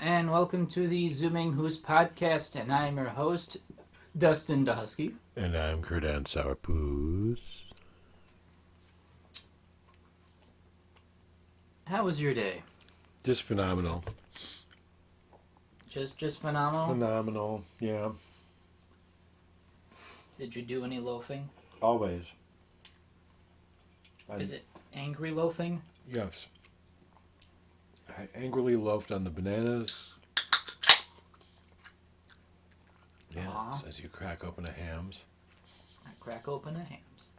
and welcome to the Zooming Hoosk Podcast, and I'm your host, Dustin DaHusky. And I'm Kurdan Sourpuss. How was your day? Just phenomenal. Just phenomenal? Phenomenal, yeah. Did you do any loafing? Always. Is it angry loafing? Yes. I angrily loafed on the bananas. Yes, as you crack open a Hams. I crack open a Hams.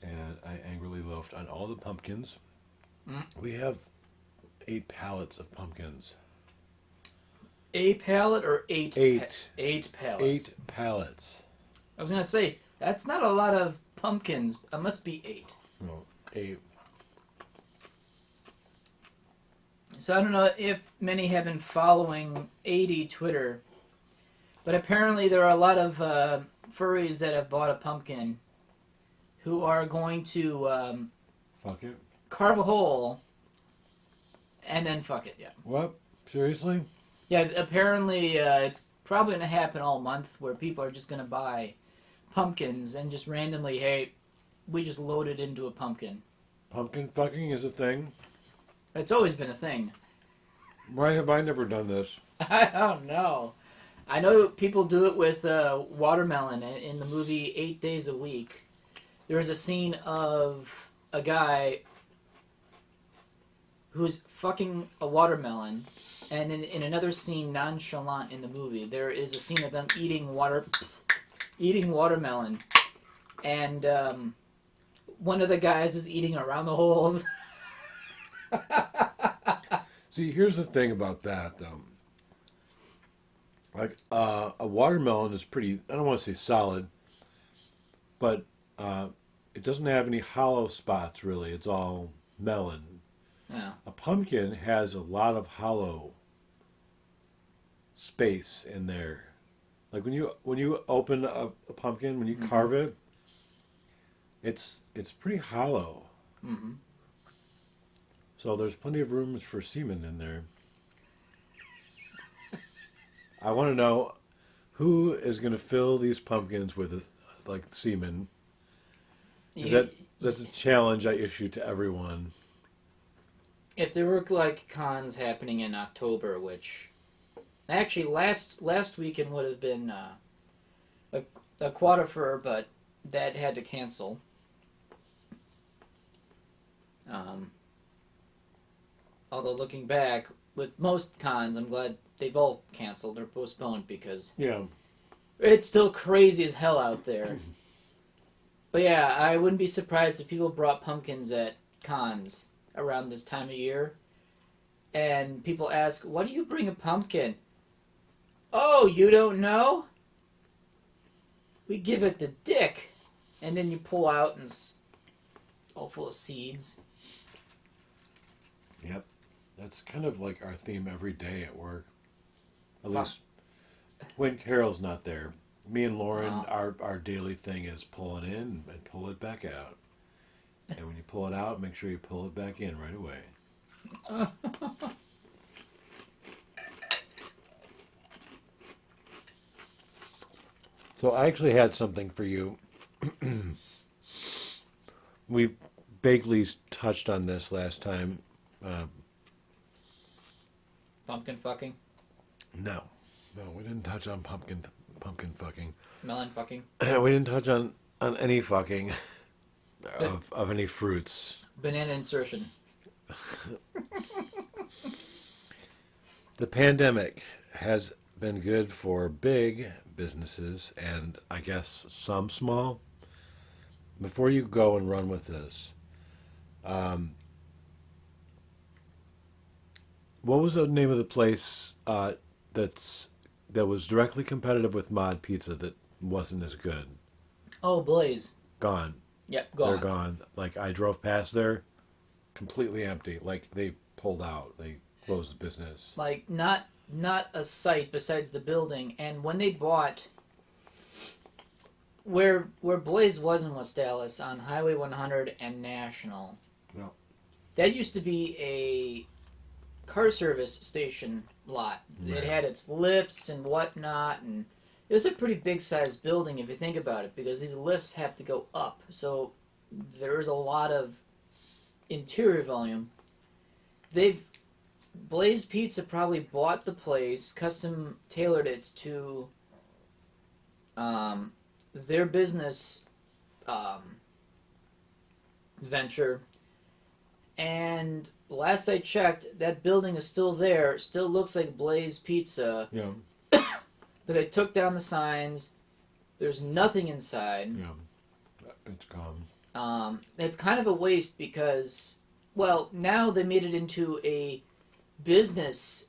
And I angrily loafed on all the pumpkins. Mm. We have 8 pallets of pumpkins. A pallet or 8? 8. 8 pallets. 8 pallets. I was going to say, that's not a lot of pumpkins. It must be 8. No, 8. So I don't know if many have been following 80 Twitter, but apparently there are a lot of furries that have bought a pumpkin who are going to Fuck it. carve a hole and then fuck it, yeah. What? Seriously? Yeah, apparently it's probably going to happen all month where people are just going to buy pumpkins and just randomly, hey, we just loaded into a pumpkin. Pumpkin fucking is a thing? It's always been a thing. Why have I never done this? I don't know. I know people do it with watermelon in the movie 8 Days a Week. There was a scene of a guy who's fucking a watermelon, and in another scene, nonchalant in the movie, there is a scene of them eating watermelon, and one of the guys is eating around the holes. See, here's the thing about that, though. Like, a watermelon is pretty, I don't want to say solid, but it doesn't have any hollow spots, really. It's all melon. Yeah. A pumpkin has a lot of hollow space in there. Like, when you open a pumpkin, when you carve it, it's pretty hollow. Mm-hmm. So there's plenty of rooms for semen in there. I want to know who is going to fill these pumpkins with like semen. That's a challenge I issue to everyone. If there were like cons happening in October, which actually last weekend would have been a Quadafur, but that had to cancel. Although looking back, with most cons, I'm glad they've all canceled or postponed because it's still crazy as hell out there. But yeah, I wouldn't be surprised if people brought pumpkins at cons around this time of year. And people ask, why do you bring a pumpkin? Oh, you don't know? We give it the dick. And then you pull out and it's all full of seeds. Yep. That's kind of like our theme every day at work. At least when Carol's not there. Me and Lauren, our daily thing is pull it in and pull it back out. And when you pull it out, make sure you pull it back in right away. So I actually had something for you. We vaguely touched on this last time. Pumpkin fucking? No, we didn't touch on pumpkin fucking. Melon fucking? We didn't touch on any fucking of any fruits. Banana insertion. The pandemic has been good for big businesses and I guess some small. Before you go and run with this, what was the name of the place that was directly competitive with Mod Pizza that wasn't as good? Oh, Blaze. Gone. Yep, gone. They're gone. Like, I drove past there, completely empty. Like, they pulled out. They closed the business. Like, not a site besides the building. And when they bought where Blaze was in West Dallas on Highway 100 and National, No. that used to be a car service station lot. Right. It had its lifts and whatnot, and it was a pretty big-sized building if you think about it, because these lifts have to go up. So there's a lot of interior volume. Blaze Pizza probably bought the place, custom tailored it to their business venture, and last I checked, that building is still there. Still looks like Blaze Pizza. Yeah. But they took down the signs. There's nothing inside. Yeah. It's gone. It's kind of a waste because, well, now they made it into a business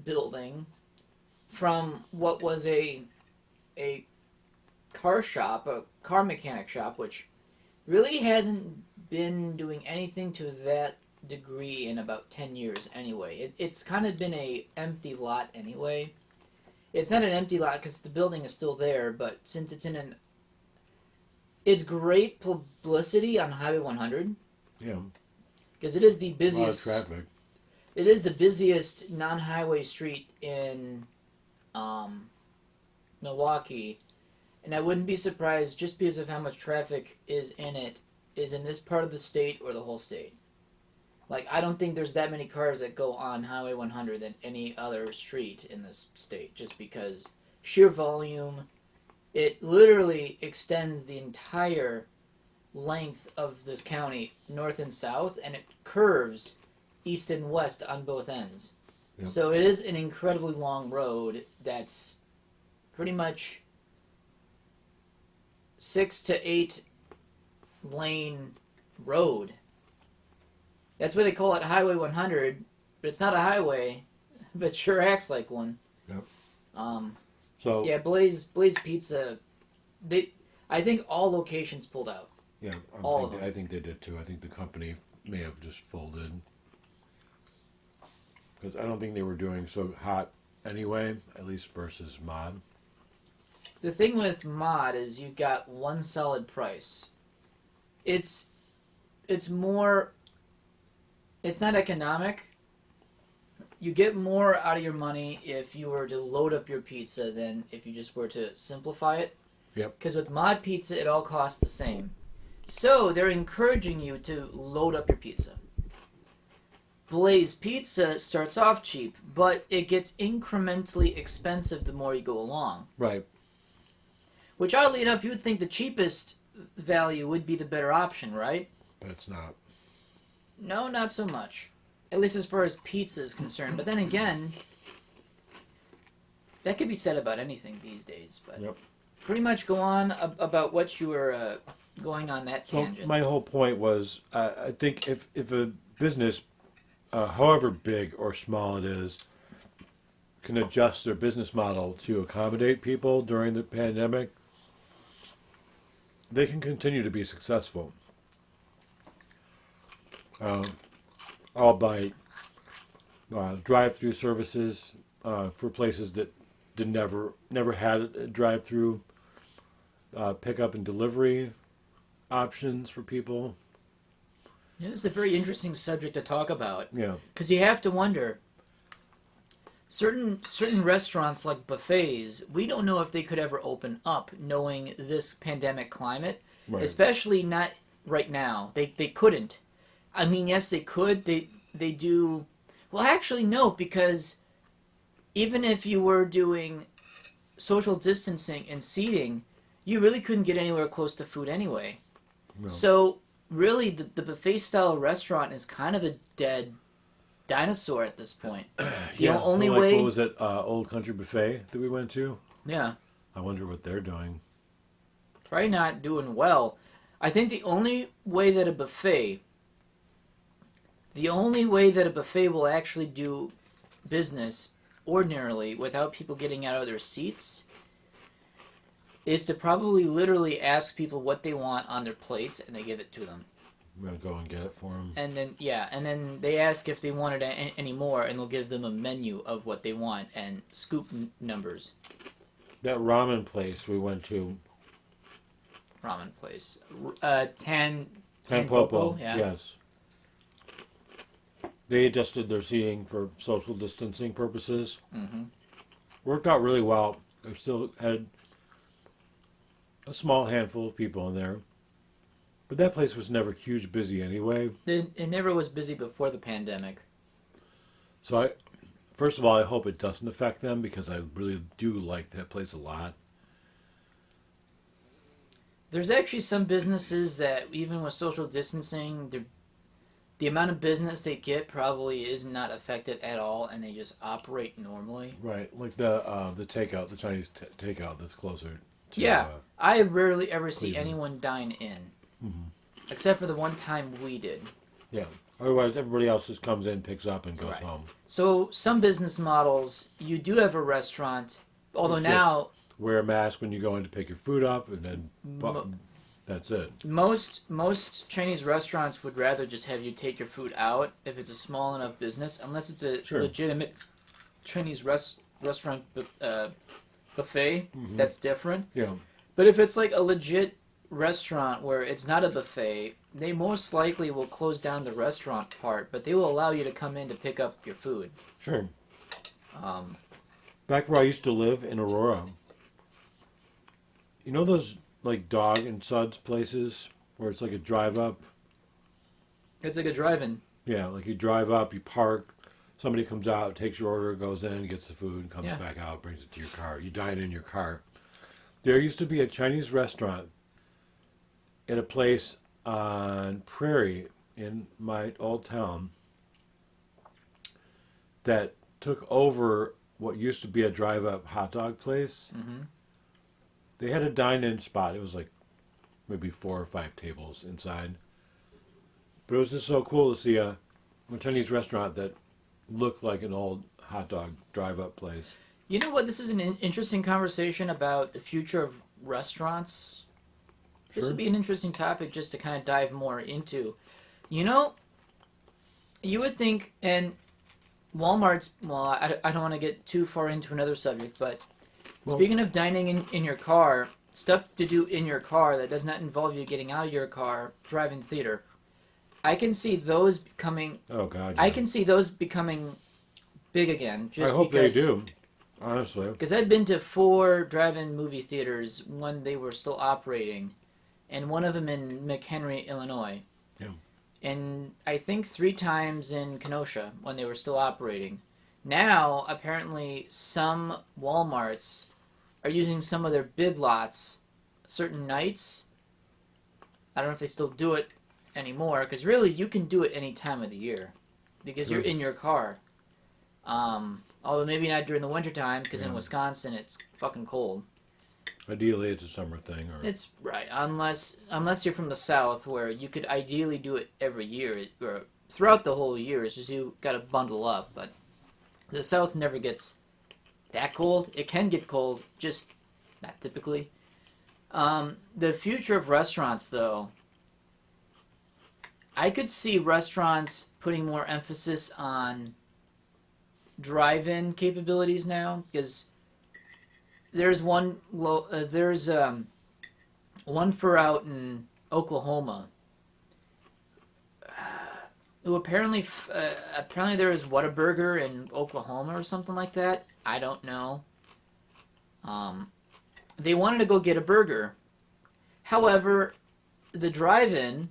building from what was a car shop, a car mechanic shop, which really hasn't been doing anything to that degree in about 10 years anyway. It's kind of been a empty lot anyway. It's not an empty lot because the building is still there, but since it's it's great publicity on Highway 100. Yeah. Because it is the busiest. A lot of traffic. It is the busiest non-highway street in Milwaukee, and I wouldn't be surprised just because of how much traffic is in this part of the state or the whole state. Like, I don't think there's that many cars that go on Highway 100 than any other street in this state, just because sheer volume. It literally extends the entire length of this county, north and south, and it curves east and west on both ends. Yep. So it is an incredibly long road that's pretty much 6 to 8 lane road. That's why they call it Highway 100, but it's not a highway, but sure acts like one. Yep. So yeah, Blaze Pizza, I think all locations pulled out. Yeah, I think they did too. I think the company may have just folded because I don't think they were doing so hot anyway, at least versus Mod. The thing with Mod is you got one solid price. It's more. It's not economic. You get more out of your money if you were to load up your pizza than if you just were to simplify it. Yep. Because with Mod Pizza, it all costs the same. So they're encouraging you to load up your pizza. Blaze Pizza starts off cheap, but it gets incrementally expensive the more you go along. Right. Which, oddly enough, you would think the cheapest value would be the better option, right? But it's not. No, not so much. At least as far as pizza is concerned. But then again, that could be said about anything these days. But yep. Pretty much go on about what you were going on that tangent. So my whole point was, I think if a business, however big or small it is, can adjust their business model to accommodate people during the pandemic, they can continue to be successful. Albeit drive-through services for places that never had a drive-through, pickup and delivery options for people. Yeah, it's a very interesting subject to talk about. Yeah, because you have to wonder. Certain restaurants like buffets, we don't know if they could ever open up, knowing this pandemic climate. right. Especially not right now. They couldn't. I mean, yes, they could. They do. Well, actually, no, because even if you were doing social distancing and seating, you really couldn't get anywhere close to food anyway. No. So, really, the buffet-style restaurant is kind of a dead dinosaur at this point. The only way... What was it, Old Country Buffet that we went to? Yeah. I wonder what they're doing. Probably not doing well. I think the only way that a buffet will actually do business ordinarily without people getting out of their seats is to probably literally ask people what they want on their plates and they give it to them. We're going to go and get it for them. And then they ask if they wanted any more, and they'll give them a menu of what they want and scoop numbers. That ramen place we went to. Ramen place. Tanpopo, Tanpopo, yeah. yes. They adjusted their seating for social distancing purposes. Mm-hmm. Worked out really well. They still had a small handful of people in there. But that place was never huge busy anyway. It never was busy before the pandemic. So first of all, I hope it doesn't affect them because I really do like that place a lot. There's actually some businesses that, even with social distancing, the amount of business they get probably is not affected at all, and they just operate normally. Right, like the takeout, the Chinese takeout that's closer to... Yeah, I rarely ever see Cleveland. anyone dine in. Mm-hmm. Except for the one time we did. Yeah. Otherwise, everybody else just comes in, picks up, and goes Right. home. So, some business models, you do have a restaurant, although now... Wear a mask when you go in to pick your food up, and then that's it. Most Chinese restaurants would rather just have you take your food out if it's a small enough business, unless it's a legitimate Chinese restaurant buffet. Mm-hmm. That's different. Yeah. But if it's like a legit restaurant where it's not a buffet, they most likely will close down the restaurant part, but they will allow you to come in to pick up your food. Sure. Back where I used to live in Aurora, you know those like Dog and Suds places where it's like a drive up? It's like a drive-in. Yeah, like you drive up, you park, somebody comes out, takes your order, goes in, gets the food, comes back out, brings it to your car. You dine in your car. There used to be a Chinese restaurant at a place on Prairie in my old town that took over what used to be a drive-up hot dog place. Mm-hmm. They had a dine-in spot. It was like maybe 4 or 5 tables inside. But it was just so cool to see a Chinese restaurant that looked like an old hot dog drive-up place. You know what? This is an interesting conversation about the future of restaurants. This would be an interesting topic just to kind of dive more into. You know, you would think, and Walmart's, well, I don't want to get too far into another subject, but speaking of dining in your car, stuff to do in your car that does not involve you getting out of your car, drive-in theater. I can see those becoming... Oh, God. Yeah. I can see those becoming big again. I hope they do, honestly. Because I've been to 4 drive-in movie theaters when they were still operating, and one of them in McHenry, Illinois. Yeah. And I think 3 times in Kenosha when they were still operating. Now, apparently, some Walmarts are using some of their big lots certain nights. I don't know if they still do it anymore, because really you can do it any time of the year because you're in your car. Although maybe not during the wintertime, because in Wisconsin it's fucking cold. Ideally, it's a summer thing. Or It's right, unless you're from the South, where you could ideally do it every year, or throughout the whole year. It's just you got to bundle up. But the South never gets that cold. It can get cold, just not typically. The future of restaurants, though, I could see restaurants putting more emphasis on drive-in capabilities now, because there's one for out in Oklahoma who apparently there is Whataburger in Oklahoma or something like that. I don't know. They wanted to go get a burger. However, the drive-in,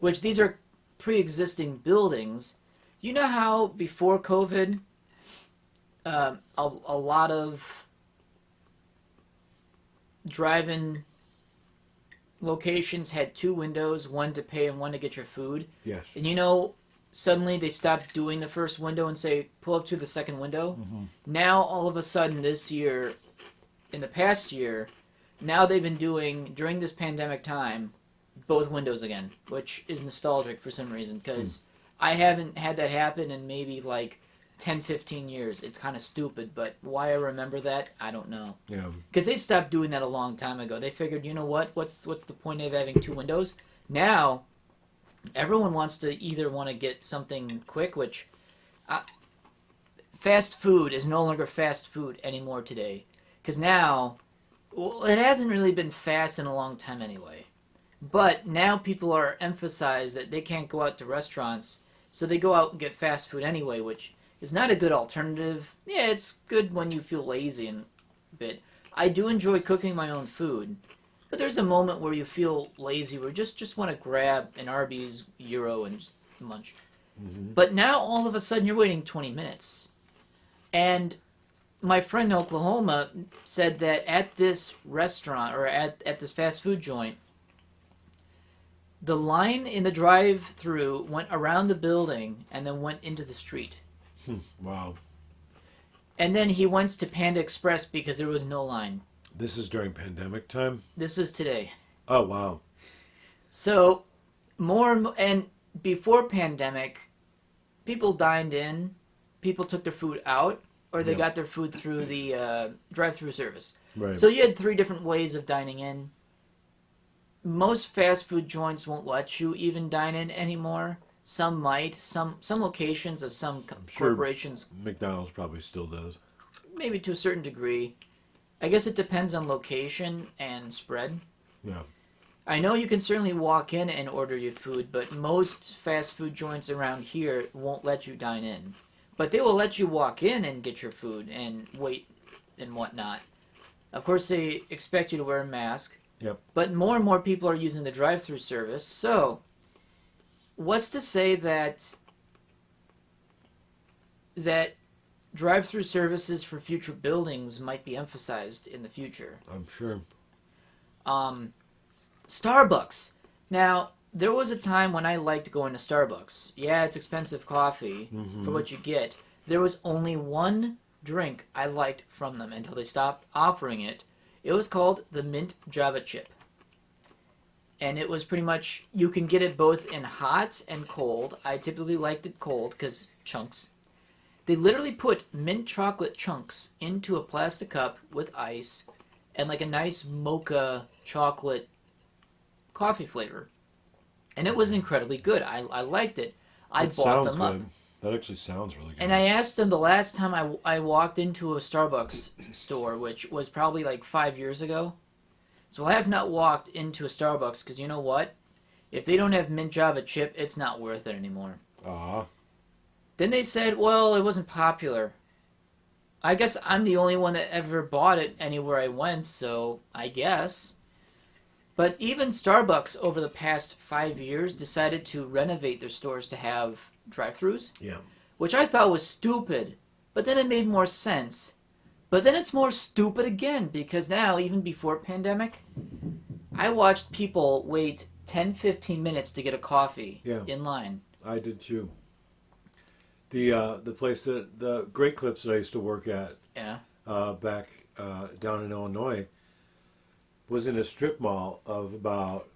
which these are pre-existing buildings, you know how before COVID, a lot of drive-in locations had 2 windows, one to pay and one to get your food. yes. And you know, suddenly they stopped doing the first window and say, pull up to the second window. Mm-hmm. Now, all of a sudden this year, in the past year, now they've been doing, during this pandemic time, both windows again, which is nostalgic for some reason, because I haven't had that happen in maybe like 10, 15 years. It's kind of stupid, but why I remember that, I don't know. Yeah. Because they stopped doing that a long time ago. They figured, you know what? What's the point of having 2 windows? Now, everyone wants to either want to get something quick, which fast food is no longer fast food anymore today. Because now, well, it hasn't really been fast in a long time anyway. But now people are emphasized that they can't go out to restaurants, So they go out and get fast food anyway, which is not a good alternative. Yeah, it's good when you feel lazy and a bit. I do enjoy cooking my own food, but there's a moment where you feel lazy, where you just want to grab an Arby's Euro and just munch. Mm-hmm. But now all of a sudden you're waiting 20 minutes. And my friend in Oklahoma said that at this restaurant, or at this fast food joint, the line in the drive-thru went around the building and then went into the street. Wow. And then he went to Panda Express because there was no line. This is during pandemic time? This is today. Oh, wow. So, and before pandemic, people dined in, people took their food out, or they got their food through the drive-thru service. Right. So you had 3 different ways of dining in. Most fast food joints won't let you even dine in anymore. Some might. Some locations of some corporations. McDonald's probably still does. Maybe to a certain degree. I guess it depends on location and spread. Yeah. I know you can certainly walk in and order your food, but most fast food joints around here won't let you dine in. But they will let you walk in and get your food and wait and whatnot. Of course, they expect you to wear a mask. Yep. But more and more people are using the drive-thru service. So, what's to say that drive-thru services for future buildings might be emphasized in the future? I'm sure. Starbucks. Now, there was a time when I liked going to Starbucks. Yeah, it's expensive coffee for what you get. There was only one drink I liked from them until they stopped offering it. It was called the Mint Java Chip. And it was pretty much, you can get it both in hot and cold. I typically liked it cold because chunks. They literally put mint chocolate chunks into a plastic cup with ice and like a nice mocha chocolate coffee flavor. And it was incredibly good. I liked it. I bought them up. That actually sounds really good. And I asked them the last time I walked into a Starbucks store, which was probably like 5 years ago. So I have not walked into a Starbucks because you know what? If they don't have mint Java chip, it's not worth it anymore. Then they said, well, it wasn't popular. I guess I'm the only one that ever bought it anywhere I went, so I guess. But even Starbucks over the past 5 years decided to renovate their stores to have drive-thrus. Yeah. Which I thought was stupid. But then it made more sense. But then it's more stupid again because now, even before pandemic, I watched people wait 10-15 minutes to get a coffee in line. I did too. The place that the Great Clips that I used to work at back down in Illinois was in a strip mall of about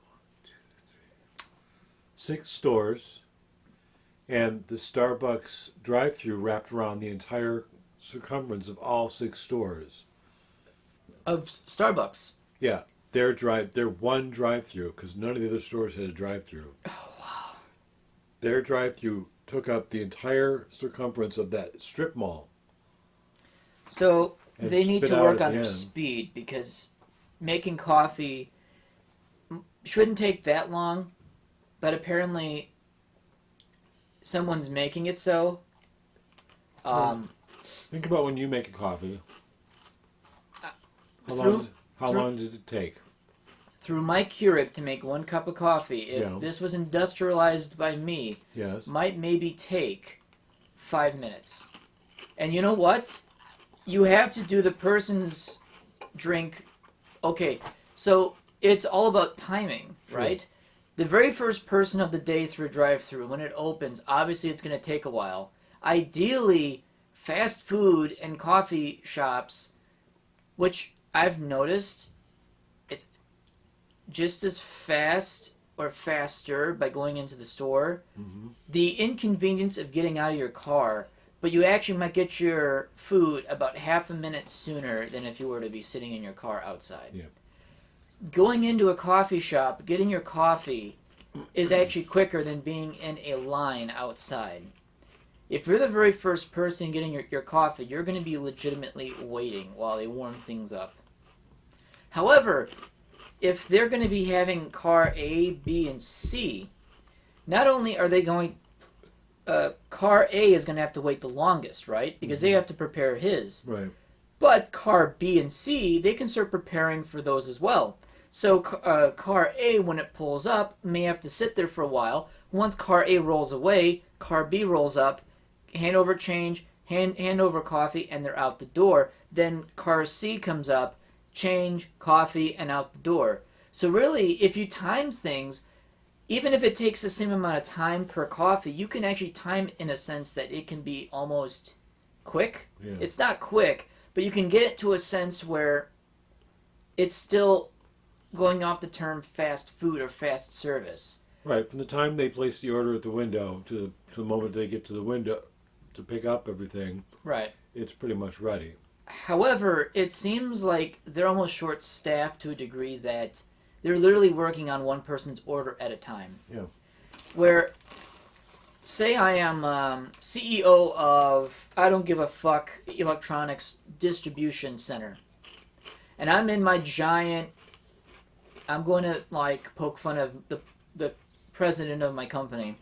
6 stores, and the Starbucks drive-thru wrapped around the entire circumference of all 6 stores. Of Starbucks? Yeah, their one drive-thru, because none of the other stores had a drive-thru. Oh, wow. Their drive-thru took up the entire circumference of that strip mall. So they need to work on their speed because making coffee shouldn't take that long, but apparently someone's making it so. Think about when you make a coffee. How long does it take? Through my Keurig to make 1 cup of coffee, if this was industrialized by me, might maybe take 5 minutes. And you know what? You have to do the person's drink. Okay, so it's all about timing, right? The very first person of the day through a drive-thru, when it opens, obviously it's going to take a while. Ideally, fast food and coffee shops, which I've noticed, it's just as fast or faster by going into the store. The inconvenience of getting out of your car, but you actually might get your food about half a minute sooner than if you were to be sitting in your car outside. Yeah. Going into a coffee shop, getting your coffee is actually quicker than being in a line outside. If you're the very first person getting your coffee, you're going to be legitimately waiting while they warm things up. However, if they're going to be having car A, B, and C, not only are they going car A is going to have to wait the longest, right? Because they have to prepare his. Right. But car B and C, they can start preparing for those as well. So car A, when it pulls up, may have to sit there for a while. Once car A rolls away, car B rolls up, hand over change, hand over coffee, and they're out the door. Then car C comes up, change, coffee, and out the door. So really, if you time things, even if it takes the same amount of time per coffee, you can actually time in a sense that it can be almost quick. Yeah. It's not quick, but you can get it to a sense where it's still going off the term fast food or fast service. Right, from the time they place the order at the window to the moment they get to the window to pick up everything, right, it's pretty much ready. However, it seems like they're almost short-staffed to a degree that they're literally working on one person's order at a time. Yeah. Where, say I am CEO of I don't give a fuck electronics distribution center, and I'm in my giant. I'm going to like poke fun of the president of my company.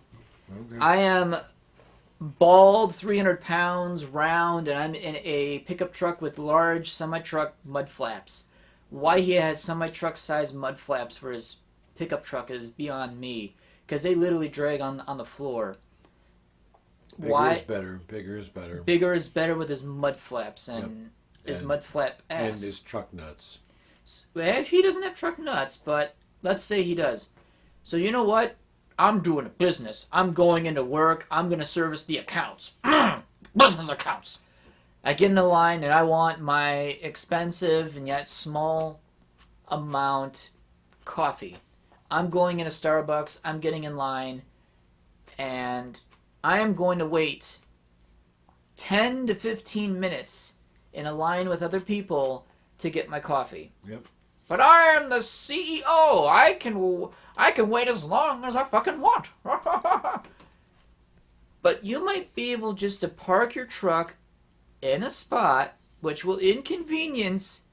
Okay. I am bald, 300 pounds, round, and I'm in a pickup truck with large semi-truck mud flaps. Why he has semi-truck-sized mud flaps for his pickup truck is beyond me, because they literally drag on the floor. Bigger is better. Bigger is better. Bigger is better with his mud flaps and his mud flap ass. And his truck nuts. Actually, he doesn't have truck nuts, but let's say he does. So you know what? I'm doing a business. I'm going into work. I'm going to service the accounts. Business accounts. I get in the line and I want my expensive and yet small amount coffee. I'm going into Starbucks. I'm getting in line. And I am going to wait 10 to 15 minutes in a line with other people to get my coffee. Yep. But I am the CEO. I can wait as long as I fucking want. But you might be able just to park your truck in a spot which will inconvenience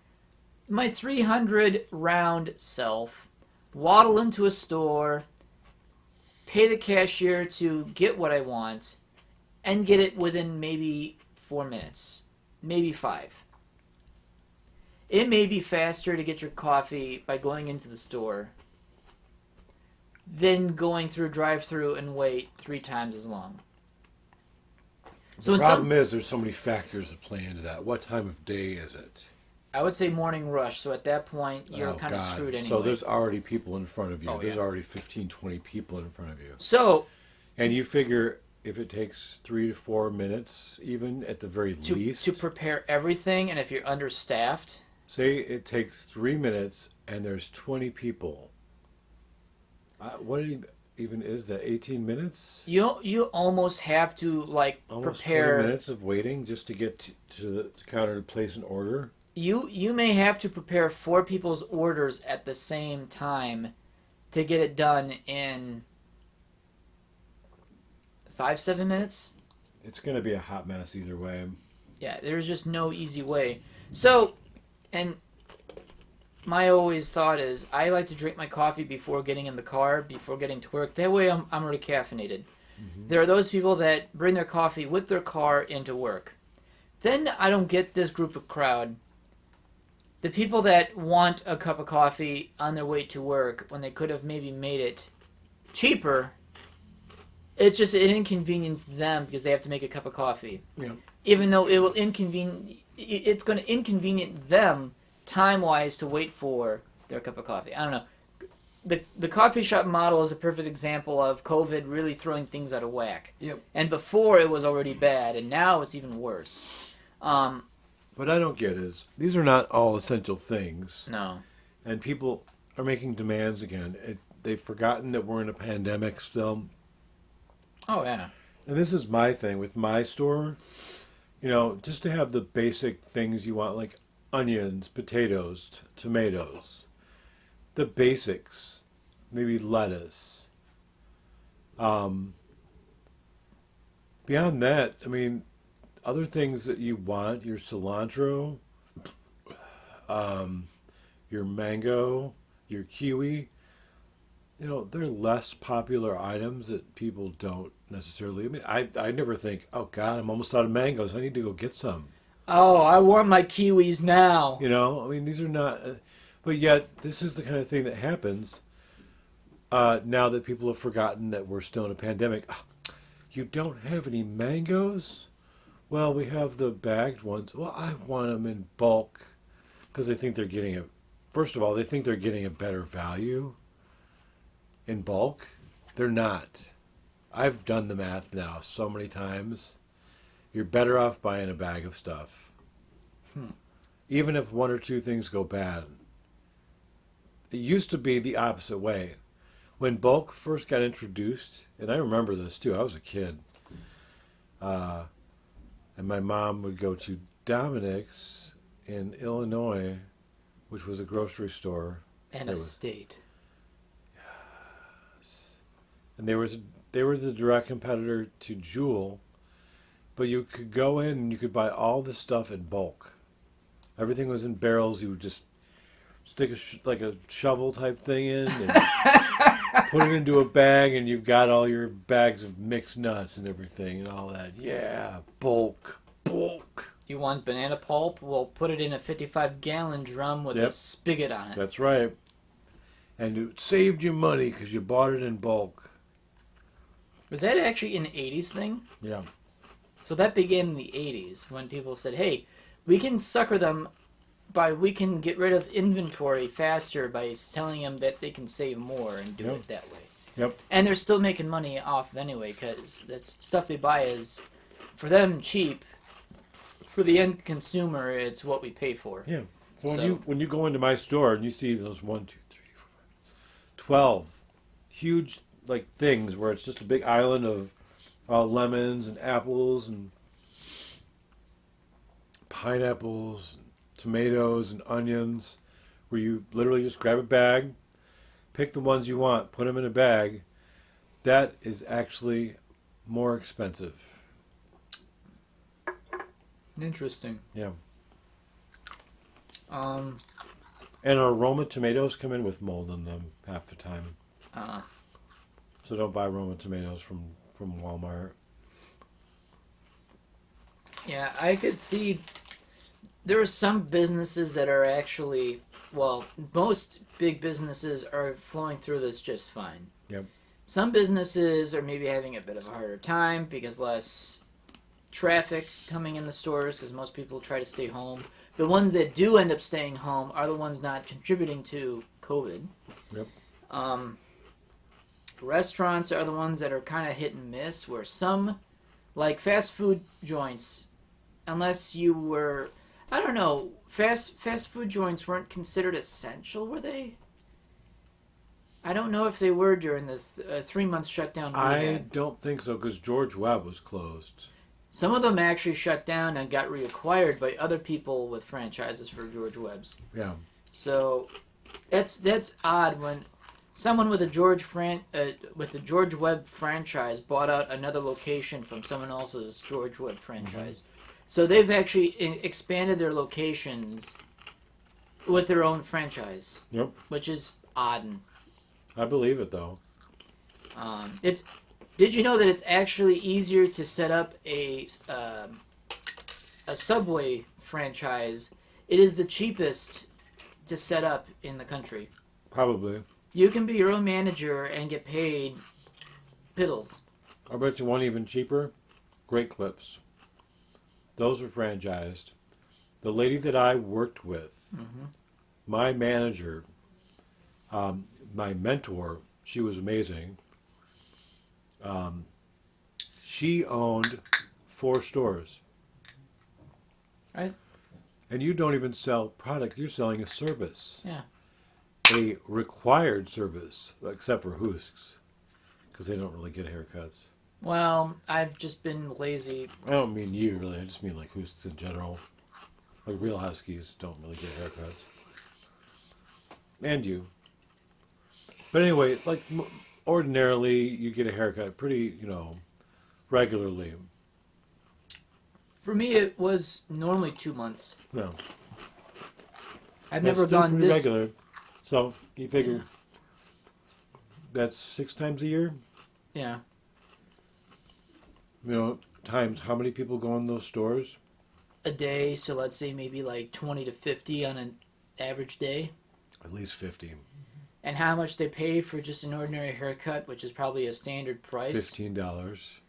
my 300 round self, waddle into a store, pay the cashier to get what I want, and get it within maybe 4 minutes, maybe 5. It may be faster to get your coffee by going into the store than going through a drive-thru and wait 3 times as long. So the problem is there's so many factors that play into that. What time of day is it? I would say morning rush, so at that point you're kind of screwed anyway. So there's already people in front of you. Oh, there's already 15, 20 people in front of you. So... And you figure if it takes 3 to 4 minutes, even at the very least... To prepare everything, and if you're understaffed... Say it takes 3 minutes and there's 20 people. What even is that? 18 minutes? You almost have to almost prepare 20 minutes of waiting just to get to the counter to place an order. You may have to prepare 4 people's orders at the same time to get it done in 5-7 minutes. It's going to be a hot mess either way. Yeah, there's just no easy way. So, and my always thought is I like to drink my coffee before getting in the car, before getting to work. That way I'm already caffeinated. Mm-hmm. There are those people that bring their coffee with their car into work. Then I don't get this group of crowd. The people that want a cup of coffee on their way to work when they could have maybe made it cheaper. It's just it inconvenienced them because they have to make a cup of coffee. Yeah. Even though it will it's going to inconvenience them time-wise to wait for their cup of coffee. I don't know. The coffee shop model is a perfect example of COVID really throwing things out of whack. Yep. And before it was already bad, and now it's even worse. What I don't get is these are not all essential things. No. And people are making demands again. They've forgotten that we're in a pandemic still. Oh, yeah. And this is my thing with my store. You know, just to have the basic things you want, like onions, potatoes, tomatoes. The basics. Maybe lettuce. Beyond that, I mean, other things that you want, your cilantro, your mango, your kiwi, they're less popular items that people don't necessarily. I mean, I never think, oh God, I'm almost out of mangoes. I need to go get some. Oh, I want my kiwis now. I mean, these are not. But yet, this is the kind of thing that happens now that people have forgotten that we're still in a pandemic. Oh, you don't have any mangoes? Well, we have the bagged ones. Well, I want them in bulk because they think they're getting first of all, they think they're getting a better value in bulk. They're not. I've done the math now so many times. You're better off buying a bag of stuff. Even if one or two things go bad. It used to be the opposite way. When bulk first got introduced, and I remember this too, I was a kid. And my mom would go to Dominic's in Illinois, which was a grocery store. And a state. Yes. And they were the direct competitor to Jewel, but you could go in and you could buy all this stuff in bulk. Everything was in barrels. You would just stick like a shovel type thing in and put it into a bag, and you've got all your bags of mixed nuts and everything and all that. Yeah, bulk. You want banana pulp? Well, put it in a 55-gallon drum with a spigot on it. That's right. And it saved you money because you bought it in bulk. Was that actually an 80s thing? Yeah. So that began in the 80s when people said, hey, we can sucker them we can get rid of inventory faster by telling them that they can save more and do it that way. Yep. And they're still making money off anyway because that's stuff they buy is, for them, cheap. For the end consumer, it's what we pay for. Yeah. So when you go into my store and you see those 1, 2, 3, 4, 12 huge things where it's just a big island of lemons and apples and pineapples, and tomatoes and onions, where you literally just grab a bag, pick the ones you want, put them in a bag, that is actually more expensive. Interesting. Yeah. And aroma tomatoes come in with mold in them half the time. So don't buy Roma tomatoes from Walmart. Yeah, I could see there are some businesses that are actually, well, most big businesses are flowing through this just fine. Yep. Some businesses are maybe having a bit of a harder time because less traffic coming in the stores because most people try to stay home. The ones that do end up staying home are the ones not contributing to COVID. Yep. Restaurants are the ones that are kind of hit and miss, where some, like fast food joints, unless you were, I don't know, fast food joints weren't considered essential, were they? I don't know if they were during the 3-month shutdown. I don't think so, because George Webb was closed. Some of them actually shut down and got reacquired by other people with franchises for George Webb's. Yeah. So that's odd when someone with a George Webb franchise bought out another location from someone else's George Webb franchise. Mm-hmm. So they've actually expanded their locations with their own franchise. Yep. Which is odd. I believe it though. Did you know that it's actually easier to set up a Subway franchise? It is the cheapest to set up in the country. Probably. You can be your own manager and get paid piddles. I bet you one even cheaper. Great Clips. Those are franchised. The lady that I worked with, my manager, my mentor, she was amazing. She owned 4 stores. Right. And you don't even sell product, you're selling a service. Yeah. A required service, except for Hoosks, because they don't really get haircuts. Well, I've just been lazy. I don't mean you, really. I just mean like Hoosks in general. Like real Huskies don't really get haircuts. And you. But anyway, like ordinarily, you get a haircut pretty, regularly. For me, it was normally 2 months. No. I've never gone this regular. So you figure That's 6 times a year. Yeah. Times how many people go in those stores? A day, so let's say maybe like 20 to 50 on an average day. At least 50. And how much they pay for just an ordinary haircut, which is probably a standard price. $15.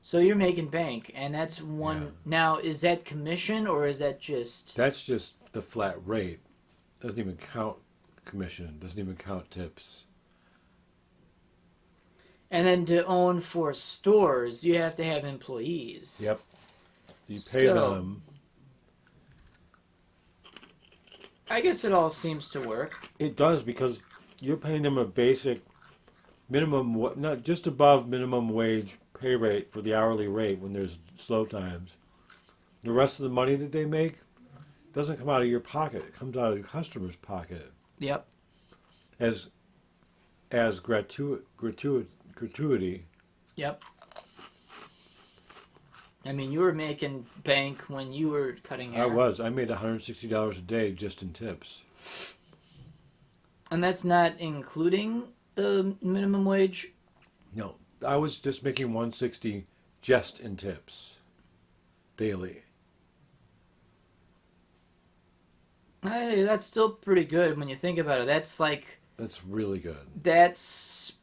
So you're making bank, and that's one. Yeah. Now, is that commission or is that just? That's just the flat rate. Doesn't even count commission. Doesn't even count tips. And then to own 4 stores, you have to have employees. Yep. So you pay them. I guess it all seems to work. It does, because you're paying them a basic minimum, not just above minimum wage pay rate for the hourly rate when there's slow times. The rest of the money that they make doesn't come out of your pocket. It comes out of the customer's pocket. Yep. As gratuity. Yep. I mean, you were making bank when you were cutting hair. I was. I made $160 a day just in tips. And that's not including the minimum wage? No. I was just making $160 just in tips. Daily. Hey, that's still pretty good when you think about it. That's like... That's really good. That's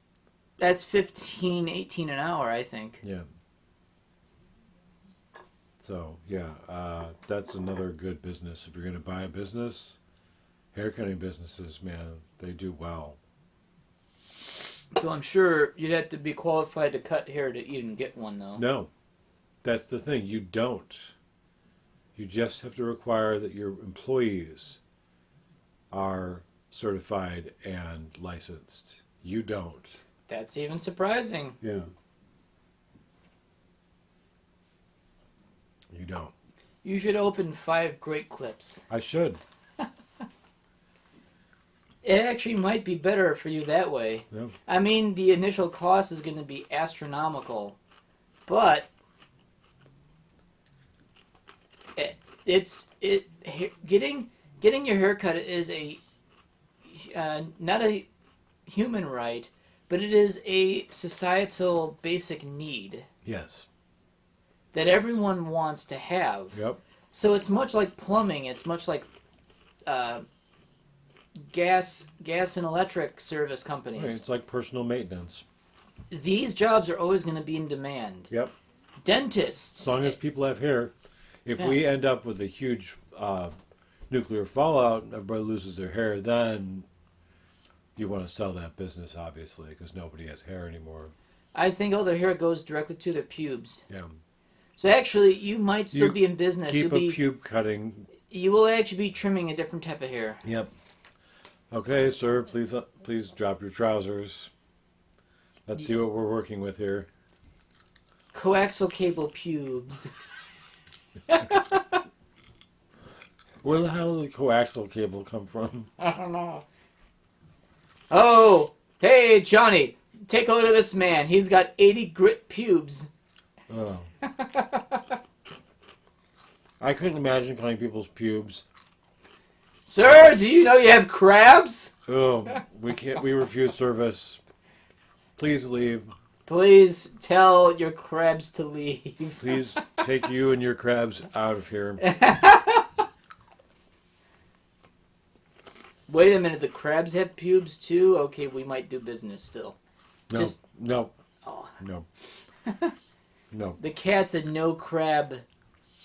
$15, $18 an hour, I think. Yeah. So, yeah, that's another good business. If you're going to buy a business, haircutting businesses, man, they do well. So I'm sure you'd have to be qualified to cut hair to even get one, though. No. That's the thing. You don't. You just have to require that your employees are certified and licensed. You don't. That's even surprising. Yeah. You don't. You should open 5 Great Clips. I should. It actually might be better for you that way. Yeah. I mean, the initial cost is going to be astronomical, but getting your haircut is a not a human right, but it is a societal basic need. Yes. That everyone wants to have. Yep. So it's much like plumbing. It's much like gas and electric service companies. Right, it's like personal maintenance. These jobs are always going to be in demand. Yep. Dentists. As long as people have hair. If we end up with a huge nuclear fallout and everybody loses their hair, then you want to sell that business, obviously, because nobody has hair anymore. I think all their hair goes directly to their pubes. Yeah. So actually, you might still be in business. Keep a pube cutting. You will actually be trimming a different type of hair. Yep. Okay, sir, please drop your trousers. Let's see what we're working with here. Coaxial cable pubes. Where the hell did the coaxial cable come from? I don't know. Oh, hey, Johnny, take a look at this man. He's got 80 grit pubes. Oh. I couldn't imagine cutting people's pubes. Sir, do you know you have crabs? Oh, we can't. We refuse service. Please leave. Please tell your crabs to leave. Please take you and your crabs out of here. Wait a minute, the crabs have pubes too? Okay, we might do business still. No. Oh. No. No. The cat's a no crab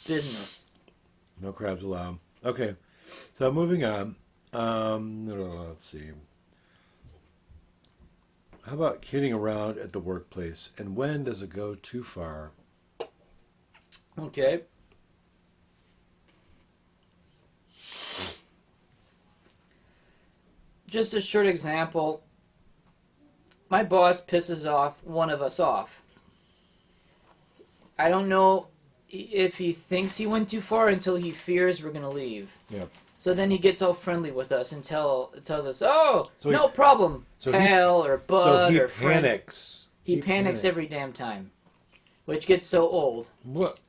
business. No crabs allowed. Okay, so moving on. Let's see. How about kidding around at the workplace, and when does it go too far? Okay. Just a short example. My boss pisses off one of us off. I don't know if he thinks he went too far until he fears we're going to leave. Yep. So then he gets all friendly with us and tells us, "Oh, so no problem, pal or bud or friend." Panics. He panics every damn time, which gets so old. What?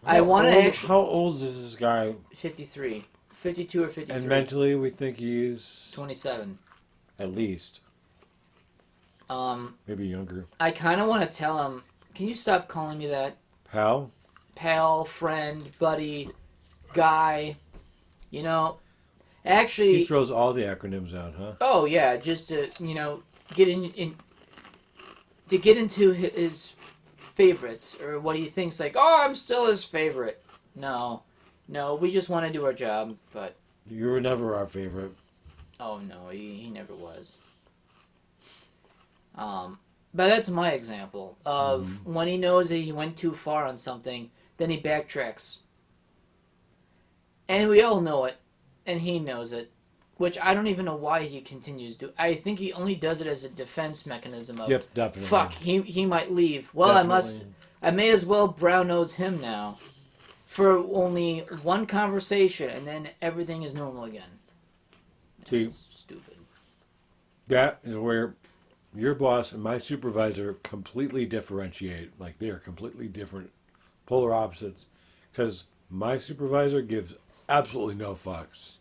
I want to actually... How old is this guy? 53. 52 or 53. And mentally we think he's... 27. At least. Maybe younger. I kind of want to tell him, can you stop calling me that? Pal? Pal, friend, buddy, guy. You know, actually... He throws all the acronyms out, huh? Oh, yeah, just to, get to get into his favorites, or what he thinks, like, oh, I'm still his favorite. No, we just want to do our job, but... You were never our favorite. Oh, no, he never was. But that's my example of when he knows that he went too far on something, then he backtracks. And we all know it, and he knows it, which I don't even know why he continues to. I think he only does it as a defense mechanism of, yep, definitely. Fuck, he might leave. Well, definitely. I may as well brown nose him now for only one conversation, and then everything is normal again. See, it's stupid. That is where your boss and my supervisor completely differentiate. Like, they are completely different, polar opposites. Because my supervisor gives absolutely no fucks.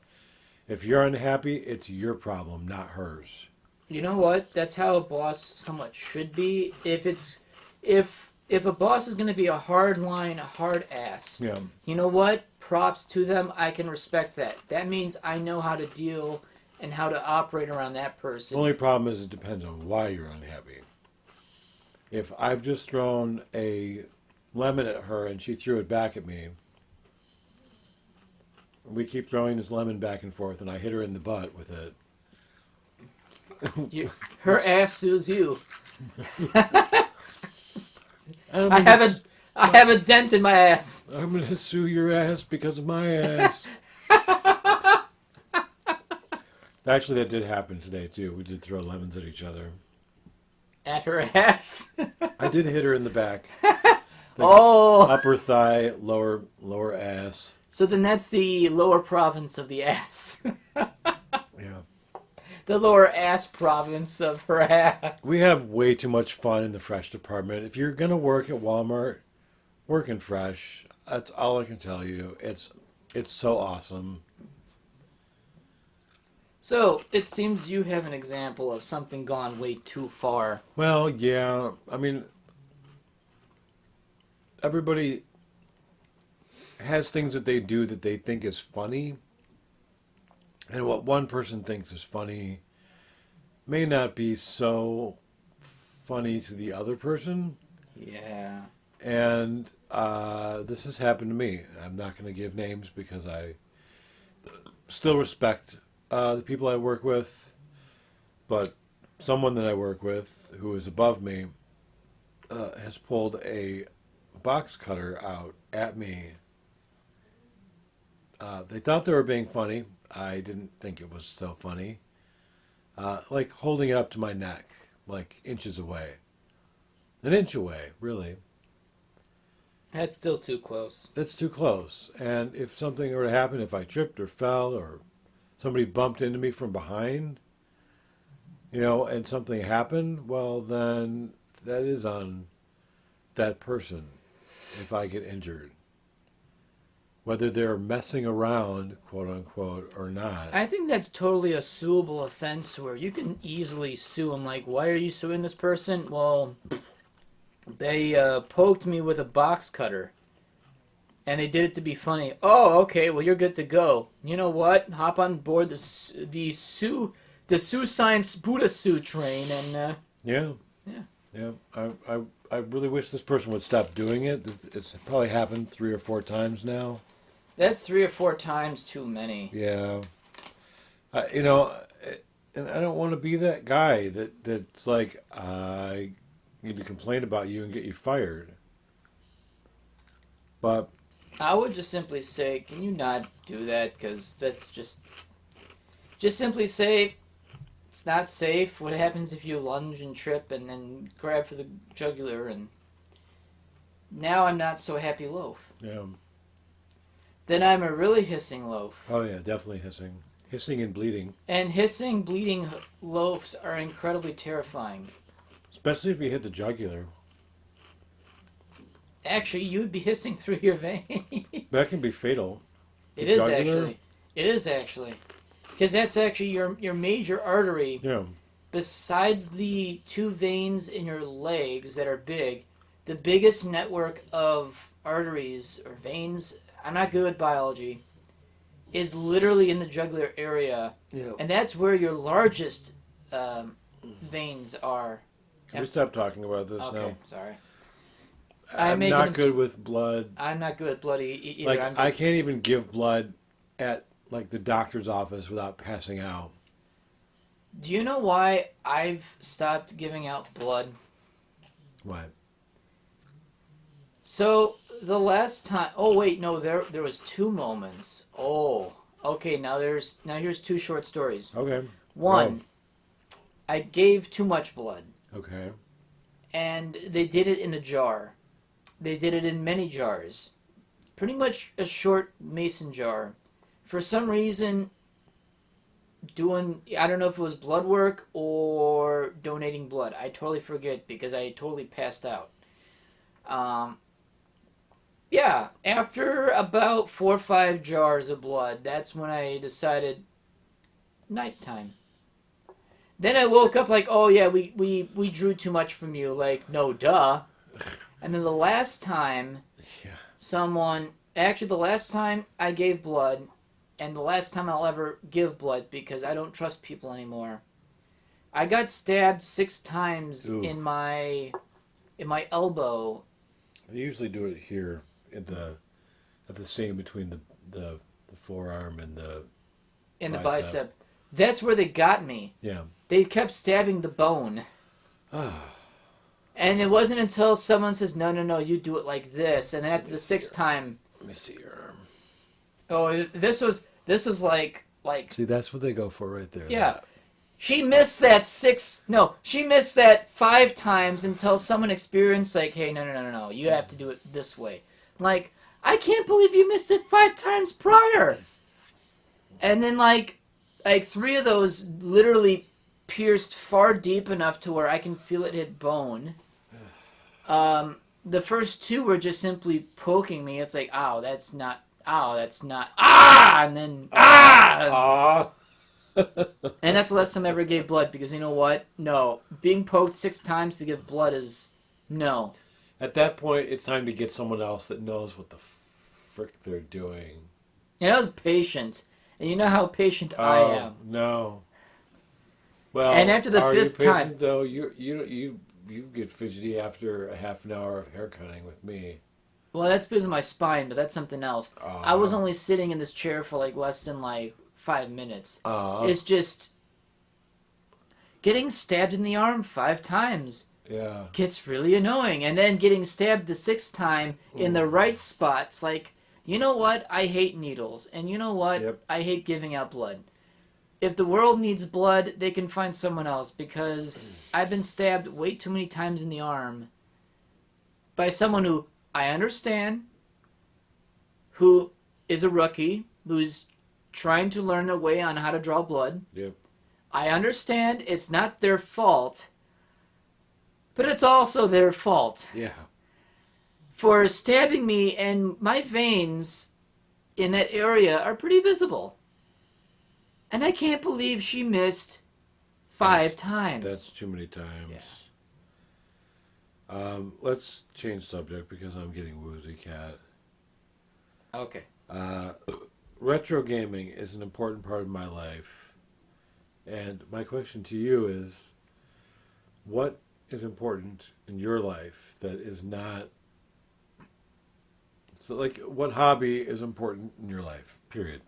If you're unhappy, it's your problem, not hers. You know what? That's how a boss somewhat should be. If a boss is going to be a hard line, a hard ass, yeah. You know what? Props to them. I can respect that. That means I know how to deal and how to operate around that person. The only problem is it depends on why you're unhappy. If I've just thrown a lemon at her and she threw it back at me, we keep throwing this lemon back and forth, and I hit her in the butt with it. Her ass sues you. I have a dent in my ass. I'm going to sue your ass because of my ass. Actually, that did happen today, too. We did throw lemons at each other. At her ass? I did hit her in the back. Upper thigh, lower ass. So then that's the lower province of the ass. Yeah. The lower ass province of her ass. We have way too much fun in the fresh department. If you're going to work at Walmart, work in fresh. That's all I can tell you. It's so awesome. So, it seems you have an example of something gone way too far. Well, yeah. I mean, everybody has things that they do that they think is funny. And what one person thinks is funny may not be so funny to the other person. Yeah. And this has happened to me. I'm not going to give names because I still respect the people I work with. But someone that I work with who is above me has pulled a box cutter out at me. They thought they were being funny. I didn't think it was so funny. Like holding it up to my neck, like inches away. An inch away, really. That's still too close. It's too close. And if something were to happen, if I tripped or fell or somebody bumped into me from behind, and something happened, well, then that is on that person if I get injured. Whether they're messing around, quote unquote, or not. I think that's totally a suable offense where you can easily sue them. Like, why are you suing this person? Well, they poked me with a box cutter. And they did it to be funny. Oh, okay, well, you're good to go. You know what? Hop on board the Sue Science Buddha Sue train and... Yeah. I really wish this person would stop doing it. It's probably happened 3 or 4 times now. That's 3 or 4 times too many. Yeah. And I don't want to be that guy that's like, I need to complain about you and get you fired. But I would just simply say, can you not do that? Because that's just simply say, it's not safe. What happens if you lunge and trip and then grab for the jugular and now I'm not so happy loaf. Yeah. Then I'm a really hissing loaf. Oh yeah, definitely hissing. Hissing and bleeding. And hissing, bleeding loafs are incredibly terrifying. Especially if you hit the jugular. Actually, you would be hissing through your vein. That can be fatal. It is actually. Because that's actually your major artery. Yeah. besides the 2 veins in your legs that are big, the biggest network of arteries or veins, I'm not good with biology, is literally in the jugular area. Yeah. And that's where your largest veins are. Can we stop talking about this now? Okay, sorry. I'm not good with blood. I'm not good with blood either. Like, I can't even give blood at, like, the doctor's office without passing out. Do you know why I've stopped giving out blood? Why? So, the last time... Oh, wait, no, there was 2 moments. Oh, okay, now here's 2 short stories. Okay. One, I gave too much blood. Okay. And they did it in a jar. They did it in many jars. Pretty much a short mason jar. For some reason, I don't know if it was blood work or donating blood. I totally forget because I totally passed out. Yeah, after about 4 or 5 jars of blood, that's when I decided nighttime. Then I woke up like, oh yeah, we drew too much from you. Like, no, duh. And then the last time the last time I gave blood, and the last time I'll ever give blood because I don't trust people anymore. I got stabbed 6 times in my elbow. I usually do it here at the seam between the forearm and the bicep. That's where they got me. Yeah. They kept stabbing the bone. And it wasn't until someone says, no, you do it like this. And after the 6th time... Let me see your arm. Oh, this was like... See, that's what they go for right there. Yeah. She missed that 5 times until someone experienced like, hey, no, you have to do it this way. Like, I can't believe you missed it 5 times prior. And then like 3 of those literally pierced far deep enough to where I can feel it hit bone. The first 2 were just simply poking me. It's like, that's not, and then, And that's the last time I ever gave blood, because you know what? No. Being poked 6 times to give blood is, no. At that point, it's time to get someone else that knows what the frick they're doing. And I was patient. And you know how patient I am. No. Well, and after the 5th time, though, you get fidgety after a half an hour of hair cutting with me. Well, that's because of my spine, but that's something else. I was only sitting in this chair for like less than 5 minutes. It's just getting stabbed in the arm 5 times. Yeah. Gets really annoying, and then getting stabbed the 6th time in the right spots. Like, you know what? I hate needles, and you know what? Yep. I hate giving out blood. If the world needs blood, they can find someone else, because I've been stabbed way too many times in the arm by someone who I understand, who is a rookie, who's trying to learn a way on how to draw blood. Yep. I understand it's not their fault, but it's also their fault. Yeah. For stabbing me, and my veins in that area are pretty visible. And I can't believe she missed 5 times. That's too many times. Yeah. Let's change subject because I'm getting woozy, Cat. Okay. Retro gaming is an important part of my life. And my question to you is, what is important in your life that is not... So, like, what hobby is important in your life, period?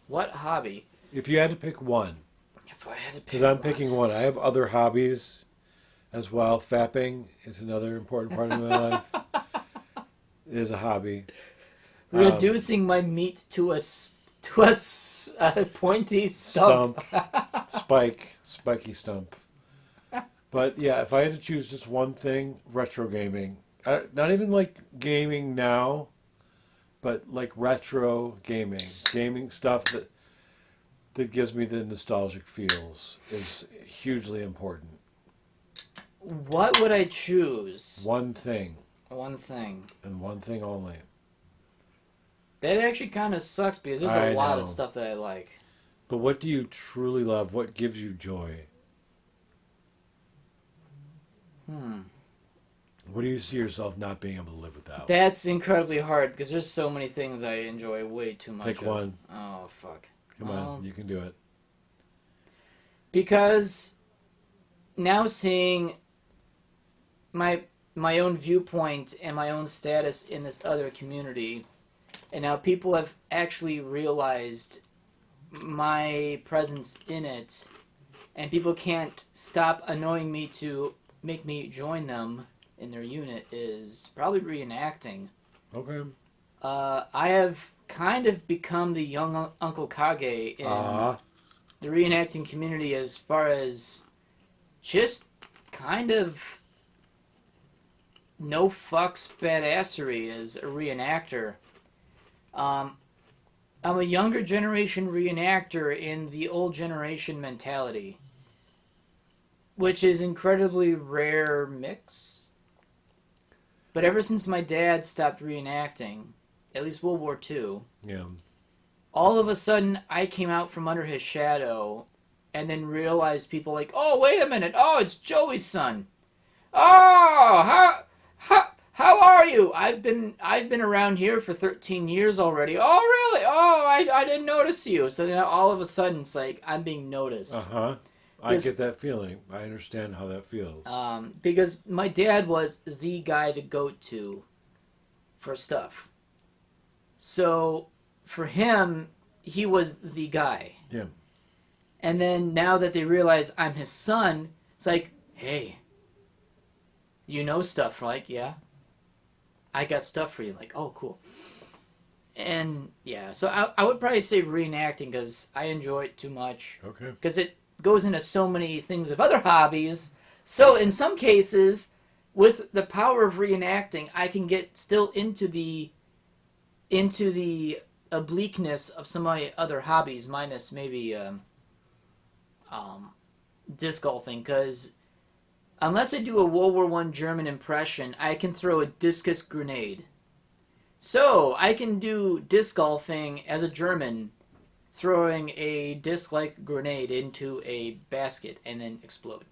What hobby? If you had to pick one. If I had to pick Because I'm picking one. I have other hobbies as well. Fapping is another important part of my life. It is a hobby. Reducing my meat to a pointy stump. Spiky stump. But yeah, if I had to choose just one thing, retro gaming. Not even like gaming now, but like retro gaming. Gaming stuff that gives me the nostalgic feels is hugely important. What would I choose? One thing. One thing. And one thing only. That actually kind of sucks because there's a lot of stuff that I like. But what do you truly love? What gives you joy? What do you see yourself not being able to live without? That's incredibly hard because there's so many things I enjoy way too much. Pick one. Oh, fuck. Come on, you can do it. Because now seeing my own viewpoint and my own status in this other community, and now people have actually realized my presence in it, and people can't stop annoying me to make me join them in their unit, is probably reenacting. Okay. I have kind of become the young Uncle Kage in the reenacting community as far as just kind of no fucks badassery as a reenactor. I'm a younger generation reenactor in the old generation mentality, which is incredibly rare mix. But ever since my dad stopped reenacting, at least World War II, all of a sudden I came out from under his shadow and then realized people like, oh, wait a minute, oh, it's Joey's son. Oh, how are you? I've been around here for 13 years already. Oh, really? Oh, I didn't notice you. So now all of a sudden it's like I'm being noticed. I get that feeling. I understand how that feels. Because my dad was the guy to go to for stuff. So for him, he was the guy. Yeah. And then now that they realize I'm his son, it's like, hey, you know stuff, right? Yeah. I got stuff for you. Like, oh, cool. And yeah, so I would probably say reenacting because I enjoy it too much. Okay. Because it goes into so many things of other hobbies. So in some cases, with the power of reenacting, I can get still into the obliqueness of some of my other hobbies, minus maybe disc golfing. Because unless I do a World War I German impression, I can throw a discus grenade. So I can do disc golfing as a German, throwing a disc-like grenade into a basket and then explode.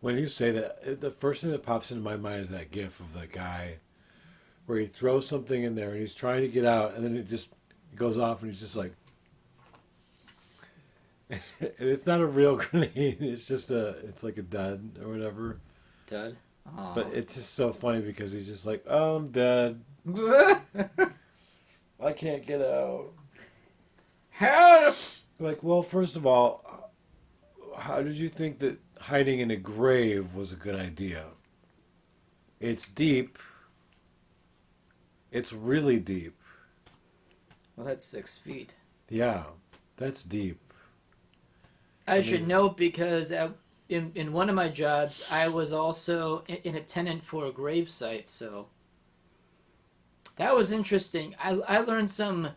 When you say that, the first thing that pops into my mind is that gif of that guy where he throws something in there and he's trying to get out, and then it goes off and he's just like... and it's not a real grenade, it's like a dud or whatever. Dud? Oh. But it's just so funny because he's just like, oh, I'm dead. I can't get out. Help! Like, well, first of all, how did you think that hiding in a grave was a good idea? It's deep. It's really deep. Well, that's 6 feet. Yeah, that's deep. I should note because in one of my jobs, I was also an attendant for a gravesite, so that was interesting. I learned some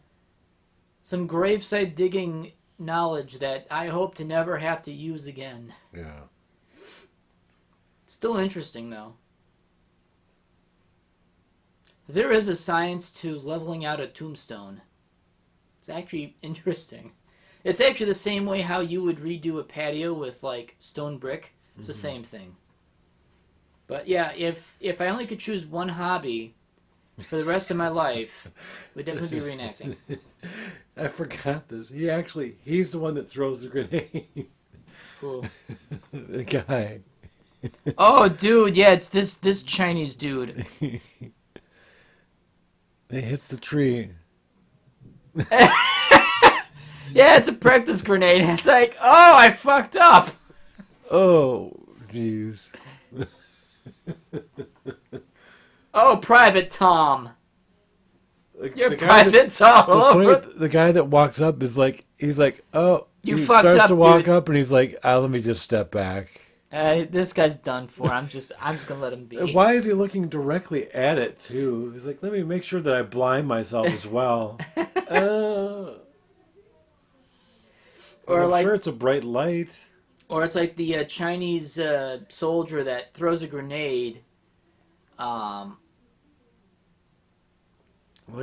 gravesite digging knowledge that I hope to never have to use again. Yeah. Still interesting, though. There is a science to leveling out a tombstone. It's actually interesting. It's actually the same way how you would redo a patio with, like, stone brick. It's the same thing. But, yeah, if I only could choose one hobby for the rest of my life, it would definitely be reenacting. I forgot this. He's the one that throws the grenade. Cool. The guy. Oh, dude, yeah, it's this Chinese dude. It hits the tree. Yeah, it's a practice grenade. It's like, oh, I fucked up. Oh, jeez. Oh, Private Tom. You're the Private Tom. The guy that walks up is like, he's like, oh, you he fucked starts up, to walk dude. up and he's like, let me just step back. This guy's done for. I'm just gonna let him be. Why is he looking directly at it too? He's like, let me make sure that I blind myself as well. Or I'm sure it's a bright light. Or it's like the Chinese soldier that throws a grenade. Like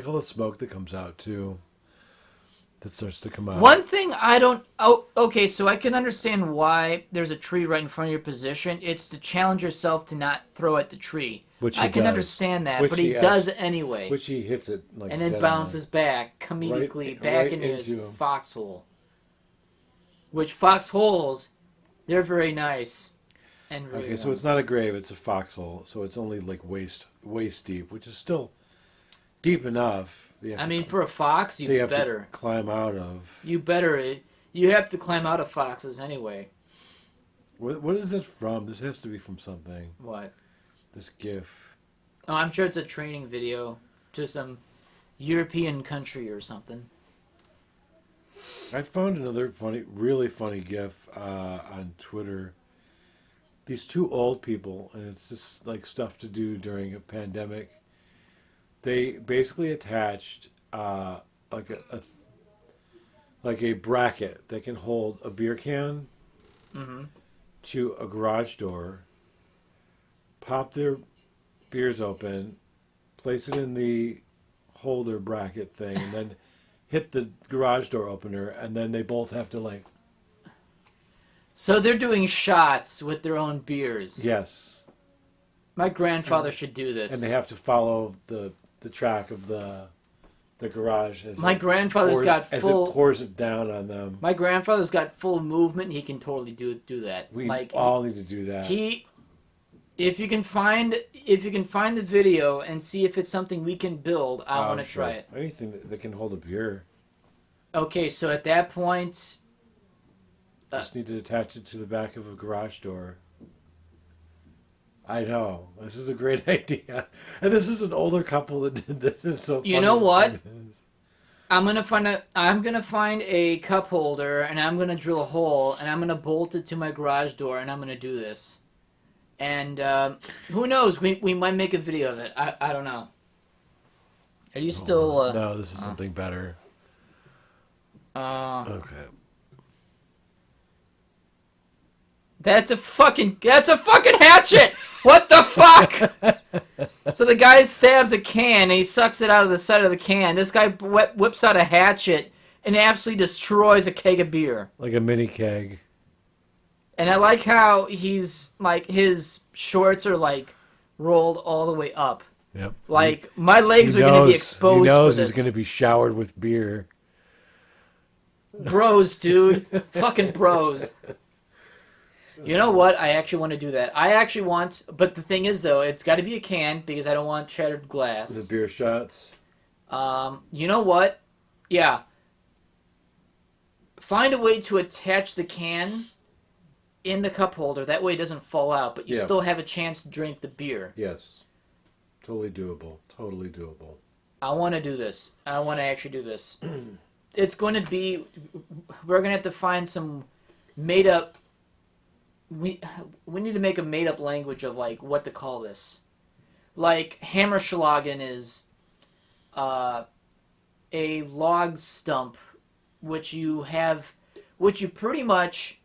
all the smoke that comes out too. that starts to come out. One thing I don't... Oh, okay, so I can understand why there's a tree right in front of your position. It's to challenge yourself to not throw at the tree. Which I can does. understand that, Which but he does anyway. Which he hits it like and then bounces back comedically back into his foxhole. Which foxholes, they're very nice. And really okay, so it's not a grave, it's a foxhole. So it's only like waist deep, which is still deep enough. I mean, for a fox, you better to climb out of. You better. You have to climb out of foxes anyway. What is this from? This has to be from something. What? This GIF. Oh, I'm sure it's a training video to some European country or something. I found another really funny GIF on Twitter. These two old people, and it's just like stuff to do during a pandemic. They basically attached like a bracket that can hold a beer can to a garage door. Pop their beers open, place it in the holder bracket thing, and then hit the garage door opener, and then they both have to like... So they're doing shots with their own beers. Yes. My grandfather should do this. And they have to follow the track of the garage as my grandfather's got full... As it pours it down on them. My grandfather's got full movement. He can totally do that. We all need to do that. If you can find the video and see if it's something we can build, I want to try it. Anything that can hold a beer. Okay, so at that point, just need to attach it to the back of a garage door. I know, this is a great idea, and this is an older couple that did this. It's so funny. You know what? I'm gonna find a cup holder, and I'm gonna drill a hole, and I'm gonna bolt it to my garage door, and I'm gonna do this. And who knows? We might make a video of it. I don't know. Are you still? No, this is something better. Okay. That's a fucking hatchet. What the fuck? So the guy stabs a can and he sucks it out of the side of the can. This guy whips out a hatchet and absolutely destroys a keg of beer. Like a mini keg. And I like how he's, like, his shorts are, like, rolled all the way up. Yep. Like, my legs are going to be exposed for this. He knows he's going to be showered with beer. Bros, dude. Fucking bros. You know what? I actually want to do that. But the thing is, though, it's got to be a can because I don't want shattered glass. The beer shots. You know what? Yeah. Find a way to attach the can in the cup holder. That way it doesn't fall out, but you still have a chance to drink the beer. Yes. Totally doable. Totally doable. I want to do this. I want to actually do this. It's going to be... We're going to have to find some made-up... We need to make a made-up language of, like, what to call this. Like, Hammerschlagen is a log stump, which you pretty much...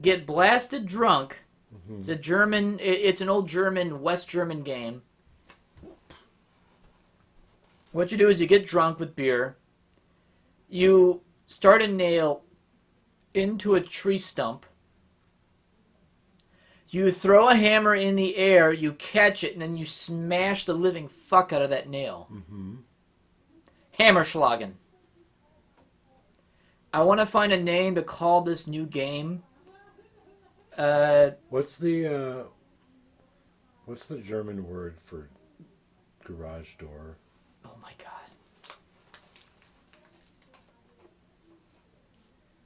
get blasted drunk. Mm-hmm. It's an old German, West German game. What you do is you get drunk with beer. You start a nail into a tree stump. You throw a hammer in the air, you catch it, and then you smash the living fuck out of that nail. Mm-hmm. Hammerschlagen. I want to find a name to call this new game. What's the German word for garage door? Oh my god.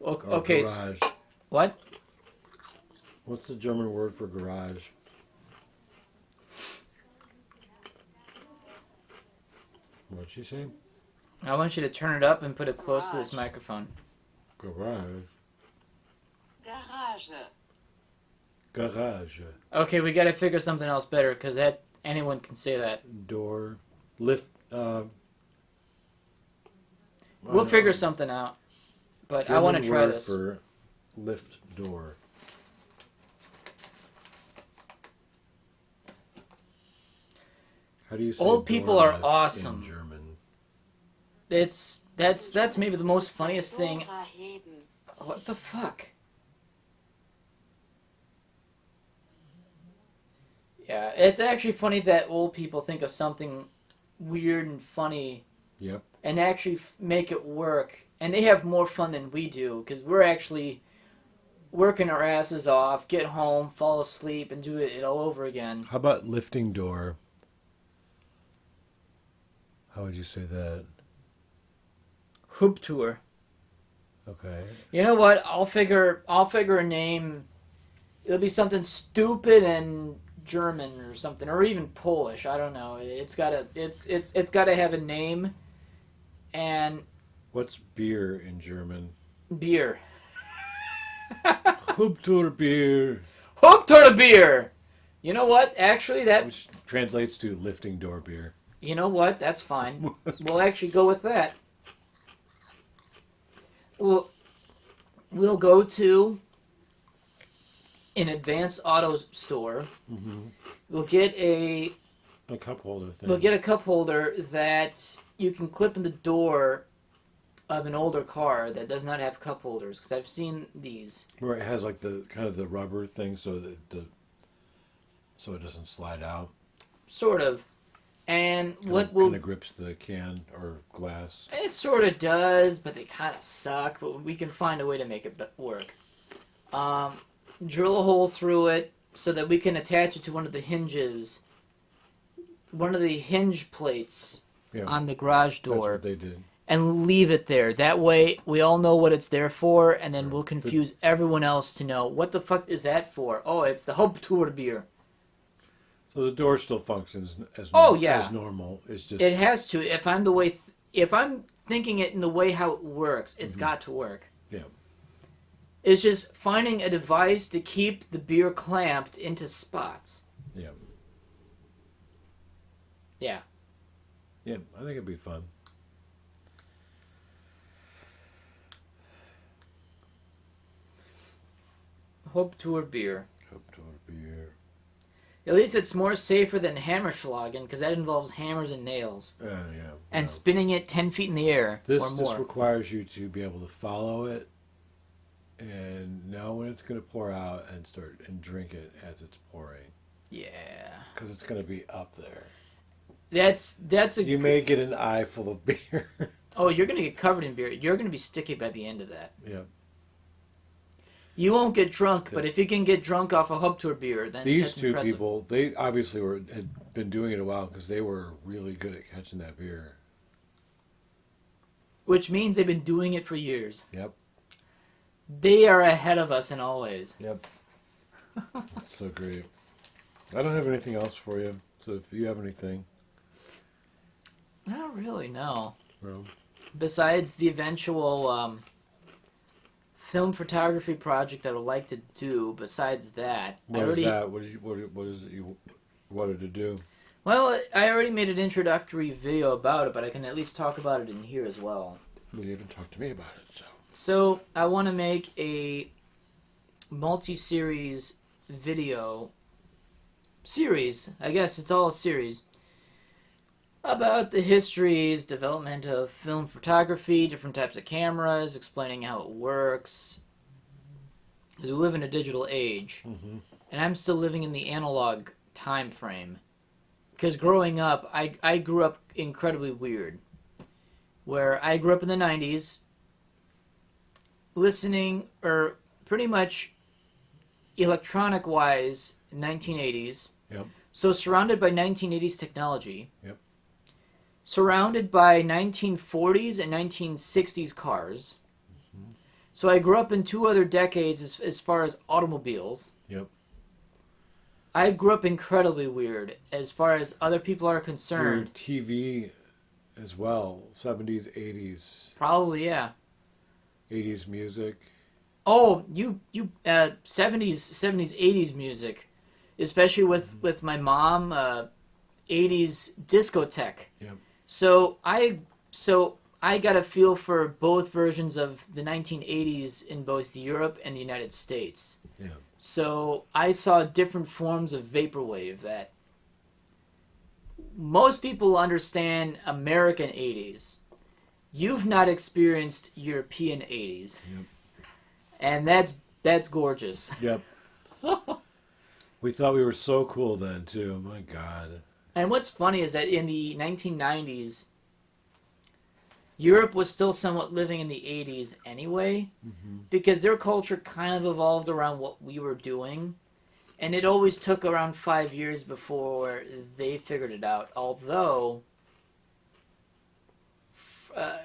Okay. Garage. What? What's the German word for garage? What'd she say? I want you to turn it up and put it close to this microphone. Garage. Garage. Garage. Okay, we gotta figure something else better, because anyone can say that. Door. Lift. We'll figure something out. But German I want to try this. For lift door. How do you say old people are awesome. in German? It's That's maybe the most funniest thing. Hervorheben. What the fuck? Yeah, it's actually funny that old people think of something weird and funny. Yep. And actually make it work. And they have more fun than we do, because we're actually working our asses off, get home, fall asleep, and do it all over again. How about lifting door? How would you say that? Hoop tour. Okay. You know what? I'll figure a name. It'll be something stupid and German or something, or even Polish. I don't know. It's gotta have a name. And What's beer in German? beer. Hooptour beer. Hoop tour beer. You know what? Actually, that. Which translates to lifting door beer. You know what? That's fine. We'll actually go with that. We'll go to an advanced auto store. Mm-hmm. We'll get a cup holder thing. We'll get a cup holder that you can clip in the door of an older car that does not have cup holders, because I've seen these. Where it has like the kind of the rubber thing, so that so it doesn't slide out. Sort of. And what will kind of grips the can or glass. It sort of does, but they kind of suck. But we can find a way to make it work. Drill a hole through it so that we can attach it to one of the hinges, one of the hinge plates on the garage door. That's what they did. And leave it there. That way, we all know what it's there for, and then we'll confuse everyone else to know what the fuck is that for. Oh, it's the Haupttour beer. So the door still functions as normal. It's just it has to. If I'm thinking it in the way how it works, it's got to work. Yeah. It's just finding a device to keep the beer clamped into spots. Yeah. Yeah. Yeah, I think it'd be fun. Haupttour beer. Haupttour beer. At least it's more safer than Hammerschlagen, because that involves hammers and nails. Yeah. And spinning it 10 feet in the air or more. This requires you to be able to follow it and know when it's going to pour out and drink it as it's pouring. Yeah. Because it's going to be up there. You may get an eye full of beer. Oh, you're going to get covered in beer. You're going to be sticky by the end of that. Yeah. You won't get drunk, but if you can get drunk off a Haupttour beer, then these that's two impressive. people, they obviously had been doing it a while because they were really good at catching that beer. Which means they've been doing it for years. Yep. They are ahead of us in all ways. Yep. That's so great. I don't have anything else for you, so if you have anything. Not really, no. Well, besides the eventual film photography project I would like to do, besides that... What is that? What is it you wanted to do? Well, I already made an introductory video about it, but I can at least talk about it in here as well. Well, you haven't talked to me about it, so... So, I want to make a multi-series video... Series. I guess it's all a series. About the histories, development of film photography, different types of cameras, explaining how it works. Because we live in a digital age. Mm-hmm. And I'm still living in the analog time frame. Because growing up, I grew up incredibly weird. Where I grew up in the 90s, listening, or pretty much electronic-wise, 1980s. Yep. So surrounded by 1980s technology. Yep. Surrounded by 1940s and 1960s cars. Mm-hmm. So I grew up in two other decades as far as automobiles. Yep. I grew up incredibly weird as far as other people are concerned. Your TV as well, 70s, 80s. Probably, yeah. 80s music. Oh, you 70s, 80s music. Especially with my mom, 80s discotheque. Yep. So I got a feel for both versions of the 1980s in both Europe and the United States. Yeah. So I saw different forms of vaporwave that most people understand American 80s. you've not experienced European 80s. Yep. And that's gorgeous. Yep. We thought we were so cool then, too. My God. And what's funny is that in the 1990s, Europe was still somewhat living in the 80s anyway, because their culture kind of evolved around what we were doing. And it always took around 5 years before they figured it out. Although,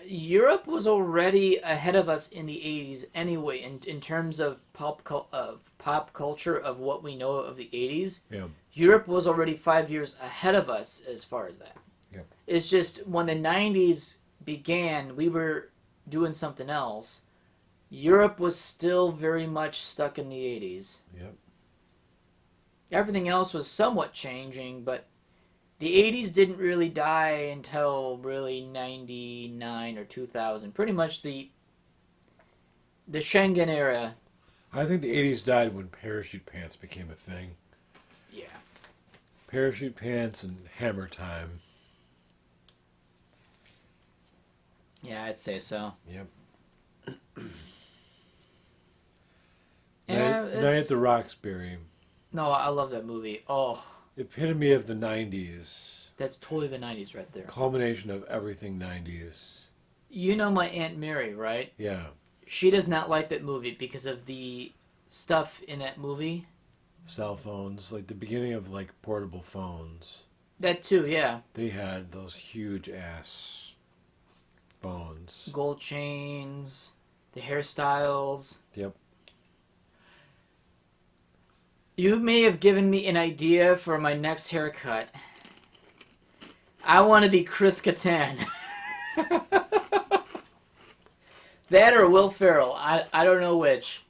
Europe was already ahead of us in the 80s anyway, in terms of pop culture of what we know of the 80s. Yeah. Europe was already 5 years ahead of us as far as that. Yeah. It's just when the 90s began, we were doing something else. Europe was still very much stuck in the 80s. Yep. Everything else was somewhat changing, but the 80s didn't really die until really 99 or 2000. Pretty much the Schengen era. I think the 80s died when parachute pants became a thing. Yeah. Parachute pants and hammer time. Yeah, I'd say so. Yep. Yeah, Night at the Roxbury. No, I love that movie. Oh, Epitome of the 90s. that's totally the 90s right there. Culmination of everything 90s. You know my Aunt Mary, right? Yeah. She does not like that movie because of the stuff in that movie. Cell phones, like the beginning of like portable phones. That too, yeah. They had those huge ass phones. Gold chains, the hairstyles. Yep. You may have given me an idea for my next haircut. I want to be Chris Kattan. That or Will Ferrell. I don't know which.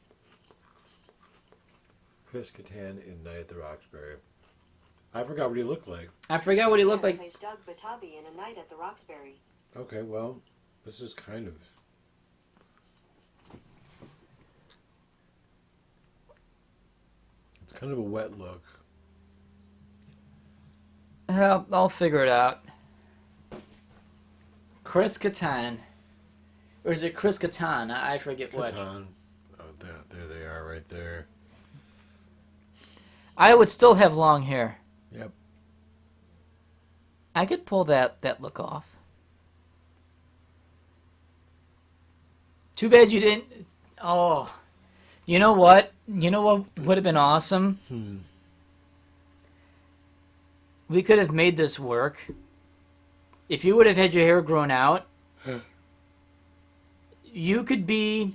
Chris Kattan in Night at the Roxbury. I forgot what he looked like. I forgot what he looked like. Plays Doug Batabi in A Night at the Roxbury. Okay, well, this is kind of... It's kind of a wet look. I'll figure it out. Chris Kattan. Or is it Chris Kattan? I forget which. Kattan. Oh, there they are right there. I would still have long hair. Yep. I could pull that look off. Too bad you didn't... Oh. You know what? You know what would have been awesome? We could have made this work. If you would have had your hair grown out, you could be...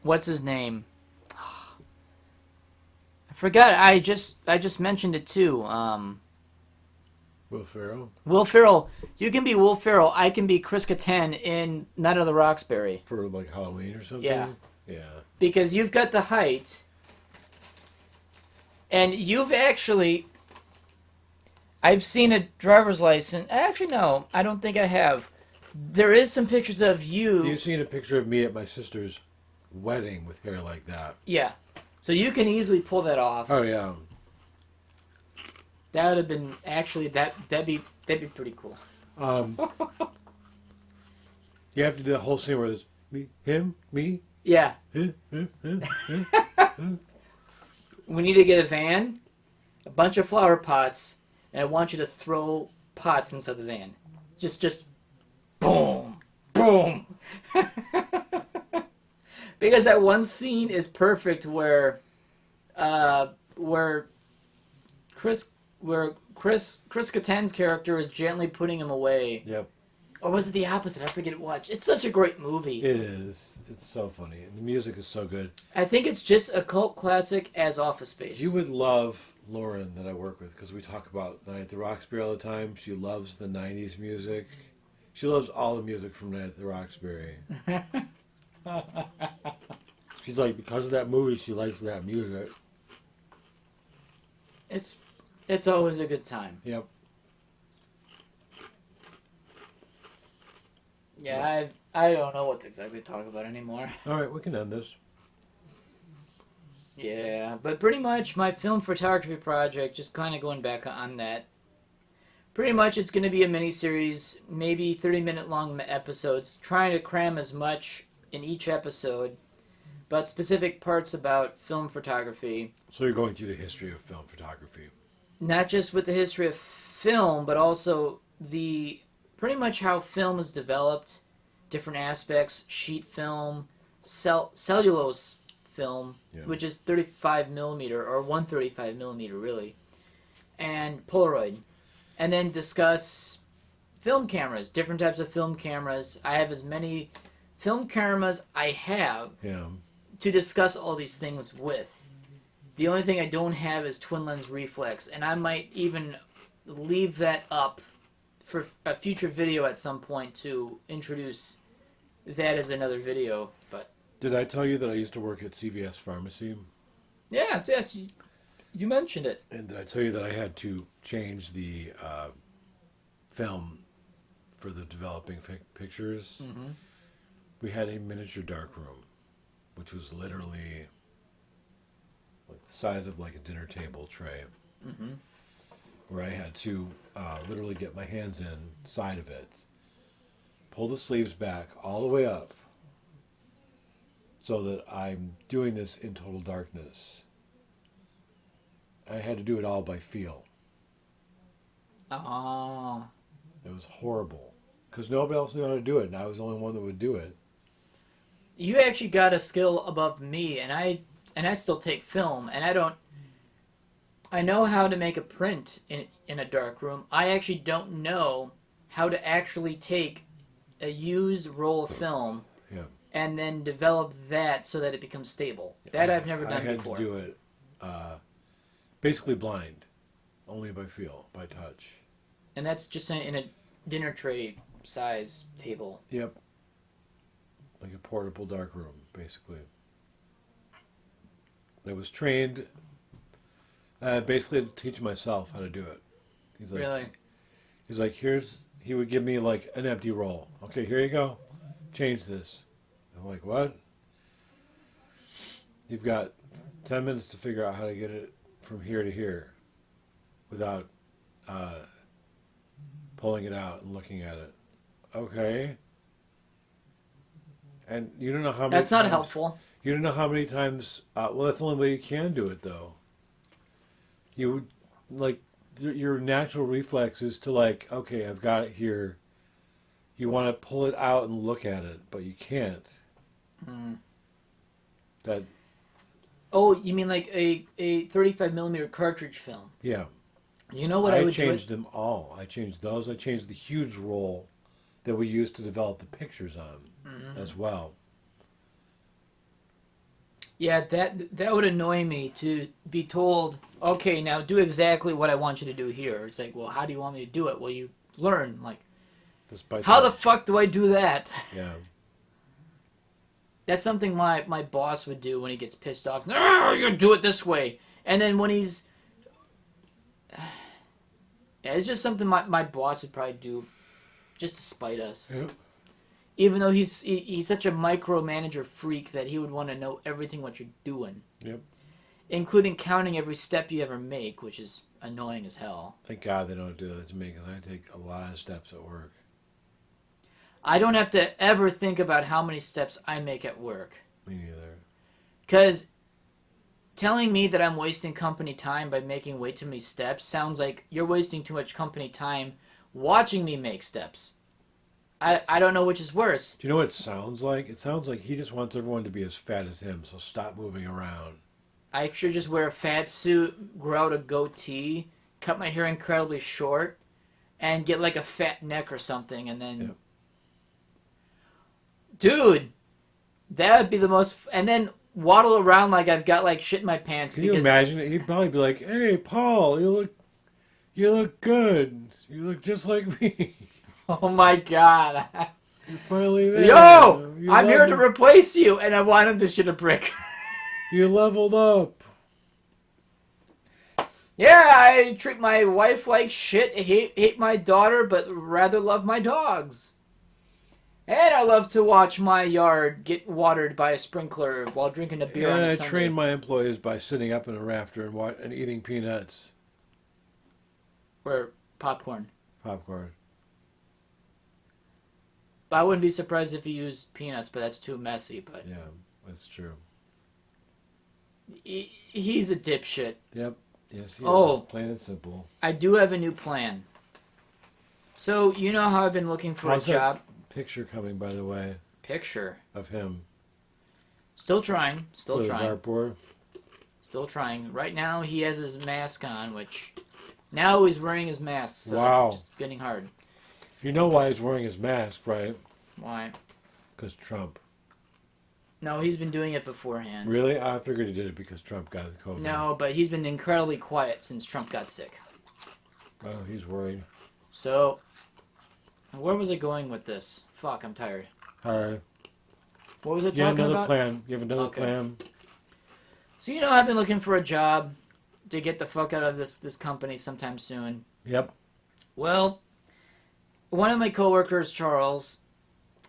what's his name? I forgot. I just mentioned it too. Will Ferrell? Will Ferrell. You can be Will Ferrell. I can be Chris Kattan in Night of the Roxbury. For like Halloween or something? Yeah. Yeah. Because you've got the height. And you've actually... I've seen a driver's license. Actually, no. I don't think I have. There is some pictures of you. You've seen a picture of me at my sister's wedding with hair like that. Yeah. So you can easily pull that off. Oh, yeah. That would have been... Actually, that'd be pretty cool. You have to do the whole scene where it's me, him, me. Yeah. Him. We need to get a van, a bunch of flower pots, and I want you to throw pots inside the van. Just boom, boom. Because that one scene is perfect where Chris Kattan's character is gently putting him away. Yep. Or was it the opposite? I forget what. It's such a great movie. It is. It's so funny. And the music is so good. I think it's just a cult classic as Office Space. You would love Lauren that I work with because we talk about Night at the Roxbury all the time. She loves the 90s music. She loves all the music from Night at the Roxbury. She's like, because of that movie, she likes that music. It's always a good time. Yep. Yeah, I don't know what to exactly talk about anymore. All right, we can end this. Yeah, but pretty much my film photography project, just kind of going back on that, Pretty much it's going to be a mini-series, maybe 30-minute long episodes, trying to cram as much in each episode, but specific parts about film photography. So you're going through the history of film photography. Not just with the history of film, but also pretty much how film is developed, different aspects, sheet film, cellulose film, which is 35 millimeter, or 135 millimeter really, and Polaroid. And then discuss film cameras, different types of film cameras. I have as many film cameras I have to discuss all these things with. The only thing I don't have is twin lens reflex, and I might even leave that up for a future video at some point to introduce that as another video. But did I tell you that I used to work at CVS Pharmacy? Yes, you mentioned it. And did I tell you that I had to change the film for the developing pictures? Mm-hmm. We had a miniature darkroom, which was literally like the size of like a dinner table tray, where I had to literally get my hands inside of it, pull the sleeves back all the way up, so that I'm doing this in total darkness. I had to do it all by feel. Oh. It was horrible. Because nobody else knew how to do it, and I was the only one that would do it. You actually got a skill above me, and I still take film, and I know how to make a print in a dark room. I actually don't know how to actually take a used roll of film and then develop that so that it becomes stable. That I've never done before. I had to do it basically blind, only by feel, by touch. And that's just in a dinner tray size table. Yep. Like a portable dark room, basically. I was trained basically to teach myself how to do it. He's like, really? He's like, he would give me like an empty roll. Okay, here you go. Change this. I'm like, what? You've got 10 minutes to figure out how to get it from here to here without pulling it out and looking at it. Okay. And you don't know how many That's not helpful. You don't know how many times... well, that's the only way you can do it, though. You would, like, your natural reflex is to, like, okay, I've got it here. You want to pull it out and look at it, but you can't. That... Oh, you mean like a 35 millimeter cartridge film? Yeah. You know what I would do? I changed them all. I changed those. I changed the huge roll that we used to develop the pictures on as well. Yeah, that would annoy me to be told, okay, now do exactly what I want you to do here. It's like, well, how do you want me to do it? Well, you learn. Like, how the fuck do I do that? Yeah. That's something my boss would do when he gets pissed off. Oh, you do it this way. And then when he's... Yeah, it's just something my boss would probably do just to spite us. Yep. Even though he's such a micromanager freak that he would want to know everything what you're doing. Yep. Including counting every step you ever make, which is annoying as hell. Thank God they don't do that to me, because I take a lot of steps at work. I don't have to ever think about how many steps I make at work. Me neither. Because telling me that I'm wasting company time by making way too many steps sounds like you're wasting too much company time watching me make steps. I don't know which is worse. Do you know what it sounds like? It sounds like he just wants everyone to be as fat as him, so stop moving around. I should just wear a fat suit, grow out a goatee, cut my hair incredibly short, and get like a fat neck or something, and then... Yep. Dude, that would be the most... And then waddle around like I've got like shit in my pants. Can you imagine it? He'd probably be like, "Hey, Paul, you look good. You look just like me." Oh my God. You're finally there. Yo! I'm here to replace you, and I want him to shit a brick. You leveled up. Yeah, I treat my wife like shit, hate my daughter, but rather love my dogs. And I love to watch my yard get watered by a sprinkler while drinking a beer on a Sunday. I train my employees by sitting up in a rafter and eating peanuts. Or popcorn. Popcorn. I wouldn't be surprised if he used peanuts, but that's too messy. But yeah, that's true. He's a dipshit. Yep. Yes, he is. Plain and simple. I do have a new plan. So, you know how I've been looking for a job? Picture coming, by the way. Picture? Of him. Still trying. Still trying. Dartboard. Still trying. Right now, he has his mask on, which... Now he's wearing his mask, so it's just getting hard. You know why he's wearing his mask, right? Why? Because Trump. No, he's been doing it beforehand. Really? I figured he did it because Trump got COVID. No, but he's been incredibly quiet since Trump got sick. Oh, he's worried. So, where was I going with this? Fuck, I'm tired. All right. What was I talking about? You have another plan. So, you know, I've been looking for a job to get the fuck out of this company sometime soon. Yep. Well, one of my coworkers, Charles,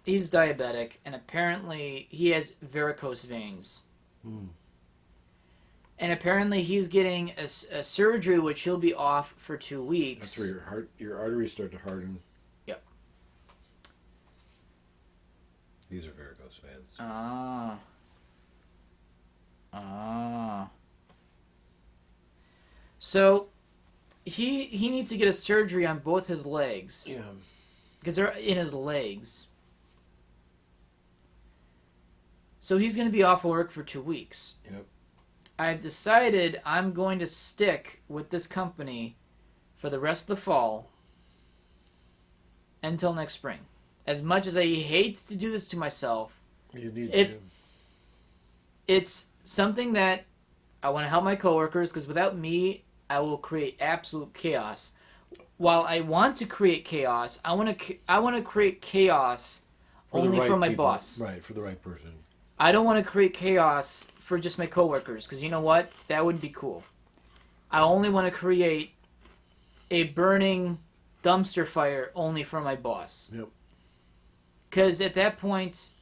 he's diabetic, and apparently he has varicose veins. And apparently he's getting a surgery which he'll be off for 2 weeks. That's where your arteries start to harden. Yep. These are varicose veins. Ah. So, he needs to get a surgery on both his legs. Yeah. Because they're in his legs. So he's going to be off work for 2 weeks. Yep. I've decided I'm going to stick with this company for the rest of the fall until next spring. As much as I hate to do this to myself, you need to. It's something that I want to help my coworkers, because without me, I will create absolute chaos. While I want to create chaos, I want to create chaos only for my boss. Right, for the right person. I don't want to create chaos for just my coworkers, because you know what? That wouldn't be cool. I only want to create a burning dumpster fire only for my boss. Yep. Because at that point,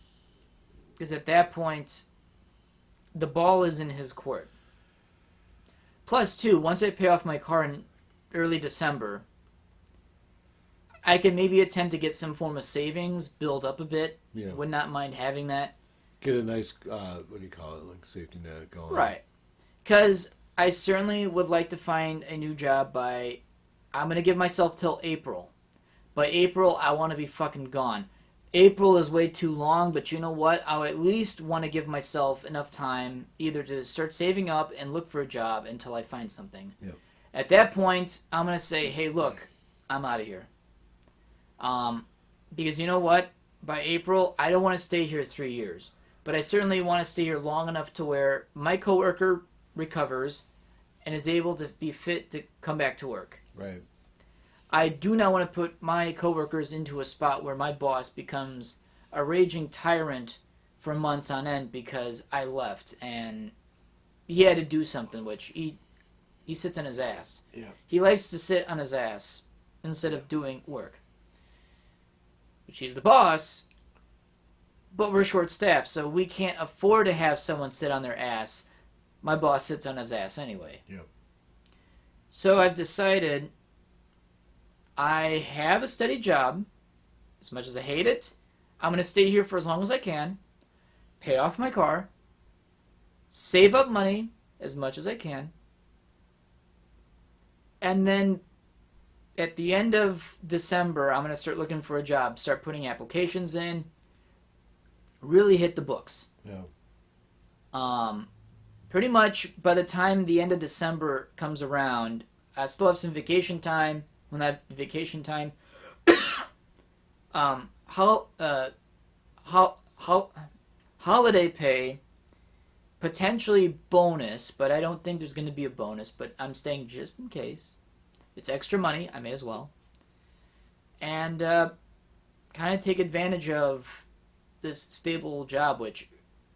the ball is in his court. Plus, too, once I pay off my car in early December, I can maybe attempt to get some form of savings, build up a bit. Yeah. Would not mind having that. Get a nice, what do you call it, like safety net going. Right. Because I certainly would like to find a new job I'm going to give myself till April. By April, I want to be fucking gone. April is way too long, but you know what? I'll at least want to give myself enough time either to start saving up and look for a job until I find something. Yep. At that point, I'm going to say, hey, look, I'm out of here. Because you know what? By April, I don't want to stay here 3 years. But I certainly want to stay here long enough to where my coworker recovers and is able to be fit to come back to work. Right. I do not want to put my coworkers into a spot where my boss becomes a raging tyrant for months on end because I left and he had to do something, which he sits on his ass. Yeah. He likes to sit on his ass instead of doing work. Which he's the boss, but we're short-staffed, so we can't afford to have someone sit on their ass. My boss sits on his ass anyway. Yep. So I've decided I have a steady job. As much as I hate it, I'm going to stay here for as long as I can, pay off my car, save up money as much as I can, and then at the end of December, I'm going to start looking for a job, start putting applications in, really hit the books. Yeah. Pretty much by the time the end of December comes around, I still have some vacation time. When I have vacation time, holiday pay, potentially bonus, but I don't think there's going to be a bonus, but I'm staying just in case. It's extra money, I may as well. And kind of take advantage of this stable job, which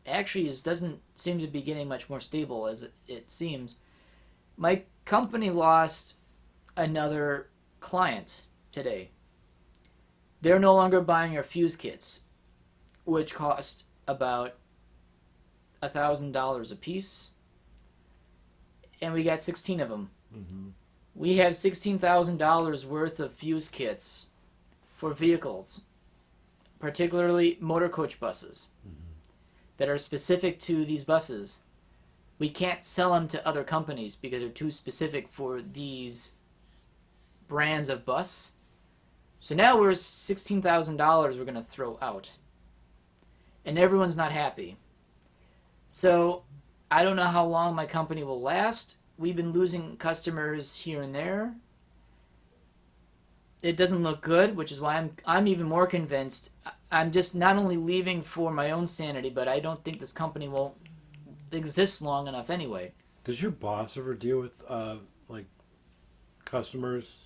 actually doesn't seem to be getting much more stable as it seems. My company lost another client today. They're no longer buying our fuse kits, which cost about $1,000 a piece, and we got 16 of them. Mm-hmm. we have $16,000 worth of fuse kits for vehicles, particularly motor coach buses, that are specific to these buses. We can't sell them to other companies because they're too specific for these brands of bus. So now we're $16,000 we're going to throw out. And everyone's not happy. So I don't know how long my company will last. We've been losing customers here and there. It doesn't look good, which is why I'm even more convinced. I'm just not only leaving for my own sanity, but I don't think this company will exist long enough anyway. Does your boss ever deal with like customers?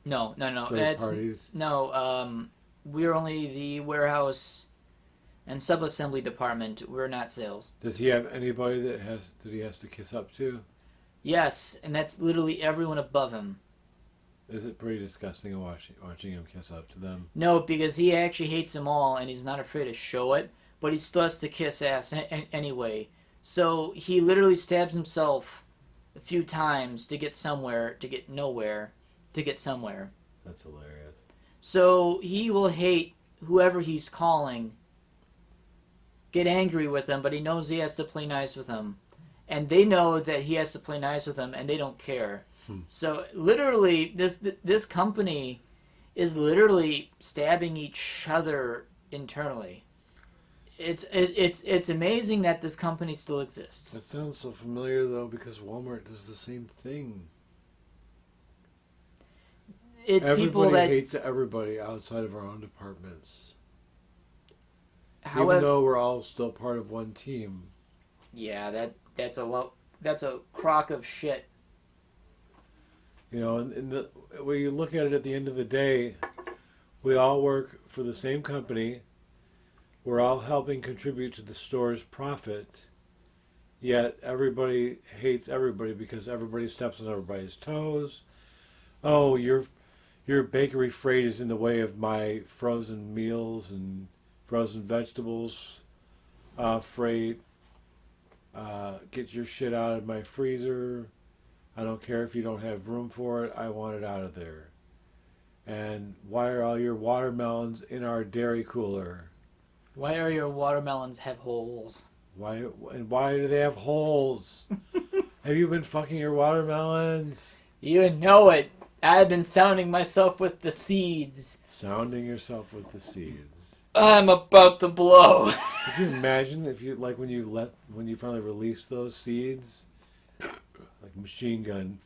No. Third parties? No, we're only the warehouse and sub-assembly department. We're not sales. Does he have anybody that he has to kiss up to? Yes, and that's literally everyone above him. Is it pretty disgusting watching him kiss up to them? No, because he actually hates them all, and he's not afraid to show it, but he still has to kiss ass anyway. So he literally stabs himself a few times to get somewhere, to get nowhere, to get somewhere. That's hilarious. So he will hate whoever he's calling, get angry with them, but he knows he has to play nice with them. And they know that he has to play nice with them, and they don't care. So literally, this company is literally stabbing each other internally. It's amazing that this company still exists. That sounds so familiar though, because Walmart does the same thing. It's everybody people that hates everybody outside of our own departments. However, even though we're all still part of one team. Yeah, that's a crock of shit. You know, and when you look at it at the end of the day, we all work for the same company. We're all helping contribute to the store's profit. Yet everybody hates everybody because everybody steps on everybody's toes. Oh, your bakery freight is in the way of my frozen meals and frozen vegetables freight. Get your shit out of my freezer. I don't care if you don't have room for it. I want it out of there. And why are all your watermelons in our dairy cooler? Why are your watermelons have holes? Why do they have holes? Have you been fucking your watermelons? You know it. I've been sounding myself with the seeds. Sounding yourself with the seeds. I'm about to blow. Could you imagine if you when you finally release those seeds, like machine gun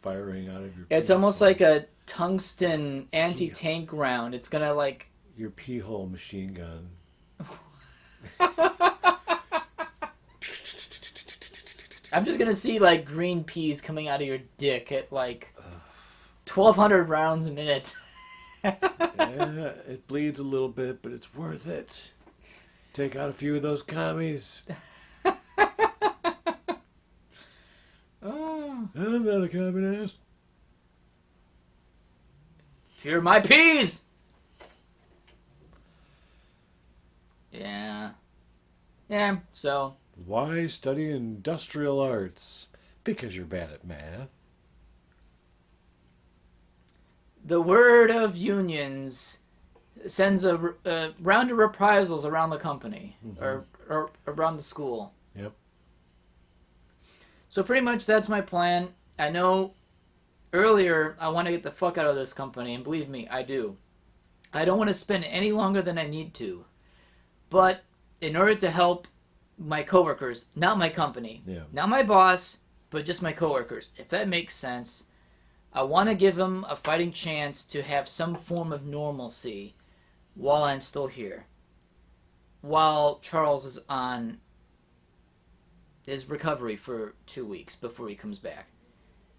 firing out of your. It's almost like a tungsten anti-tank round. It's gonna like your pee hole machine gun. I'm just gonna see like green peas coming out of your dick at like 1,200 rounds a minute. Yeah, it bleeds a little bit, but it's worth it. Take out a few of those commies. Oh. I'm not a communist. Fear my peas! Yeah. Yeah, so. Why study industrial arts? Because you're bad at math. The word of unions sends a round of reprisals around the company, or around the school. Yep. So pretty much that's my plan. I know earlier I want to get the fuck out of this company, and believe me, I do. I don't want to spend any longer than I need to. But in order to help my coworkers, not my company, not my boss, but just my coworkers, if that makes sense, I want to give them a fighting chance to have some form of normalcy while I'm still here. While Charles is on his recovery for 2 weeks before he comes back.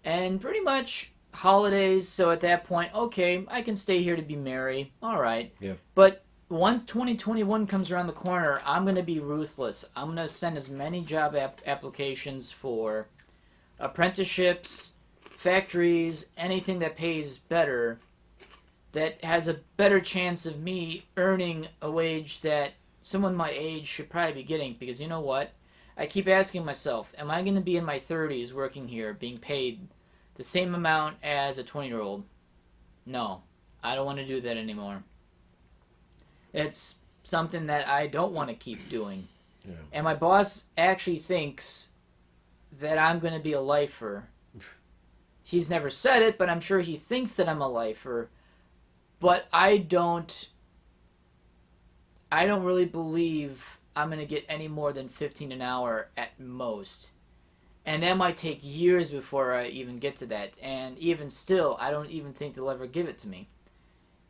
And pretty much holidays, so at that point, okay, I can stay here to be merry. All right. Yep. But once 2021 comes around the corner, I'm going to be ruthless. I'm going to send as many job applications for apprenticeships, factories, anything that pays better, that has a better chance of me earning a wage that someone my age should probably be getting. Because you know what? I keep asking myself, am I going to be in my 30s working here, being paid the same amount as a 20-year-old. No, I don't want to do that anymore. It's something that I don't want to keep doing. Yeah. And my boss actually thinks that I'm going to be a lifer. He's never said it, but I'm sure he thinks that I'm a lifer. But I don't really believe I'm going to get any more than 15 an hour at most. And that might take years before I even get to that. And even still, I don't even think they'll ever give it to me.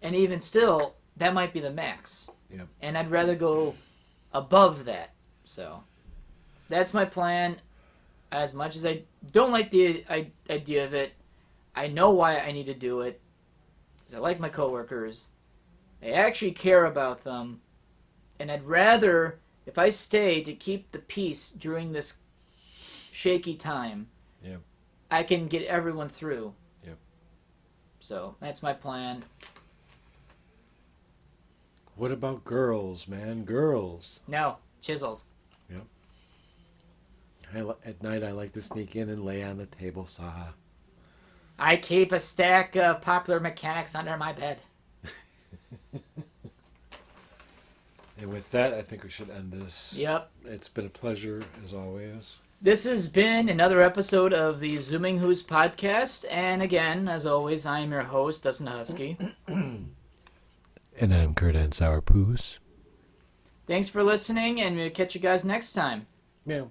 And even still, that might be the max. Yep. And I'd rather go above that. So that's my plan. As much as I don't like the idea of it, I know why I need to do it. Because I like my coworkers. I actually care about them. And I'd rather, if I stay to keep the peace during this shaky time, yep, I can get everyone through. Yep. So that's my plan. What about girls, man? Girls. No, chisels. Yep. At night, I like to sneak in and lay on the table saw. I keep a stack of Popular Mechanics under my bed. And with that, I think we should end this. Yep. It's been a pleasure, as always. This has been another episode of the Zooming Hoosk Podcast. And again, as always, I am your host, Dustin DaHusky. And I'm Kurdan Sourpuss. Thanks for listening, and we'll catch you guys next time. Meow.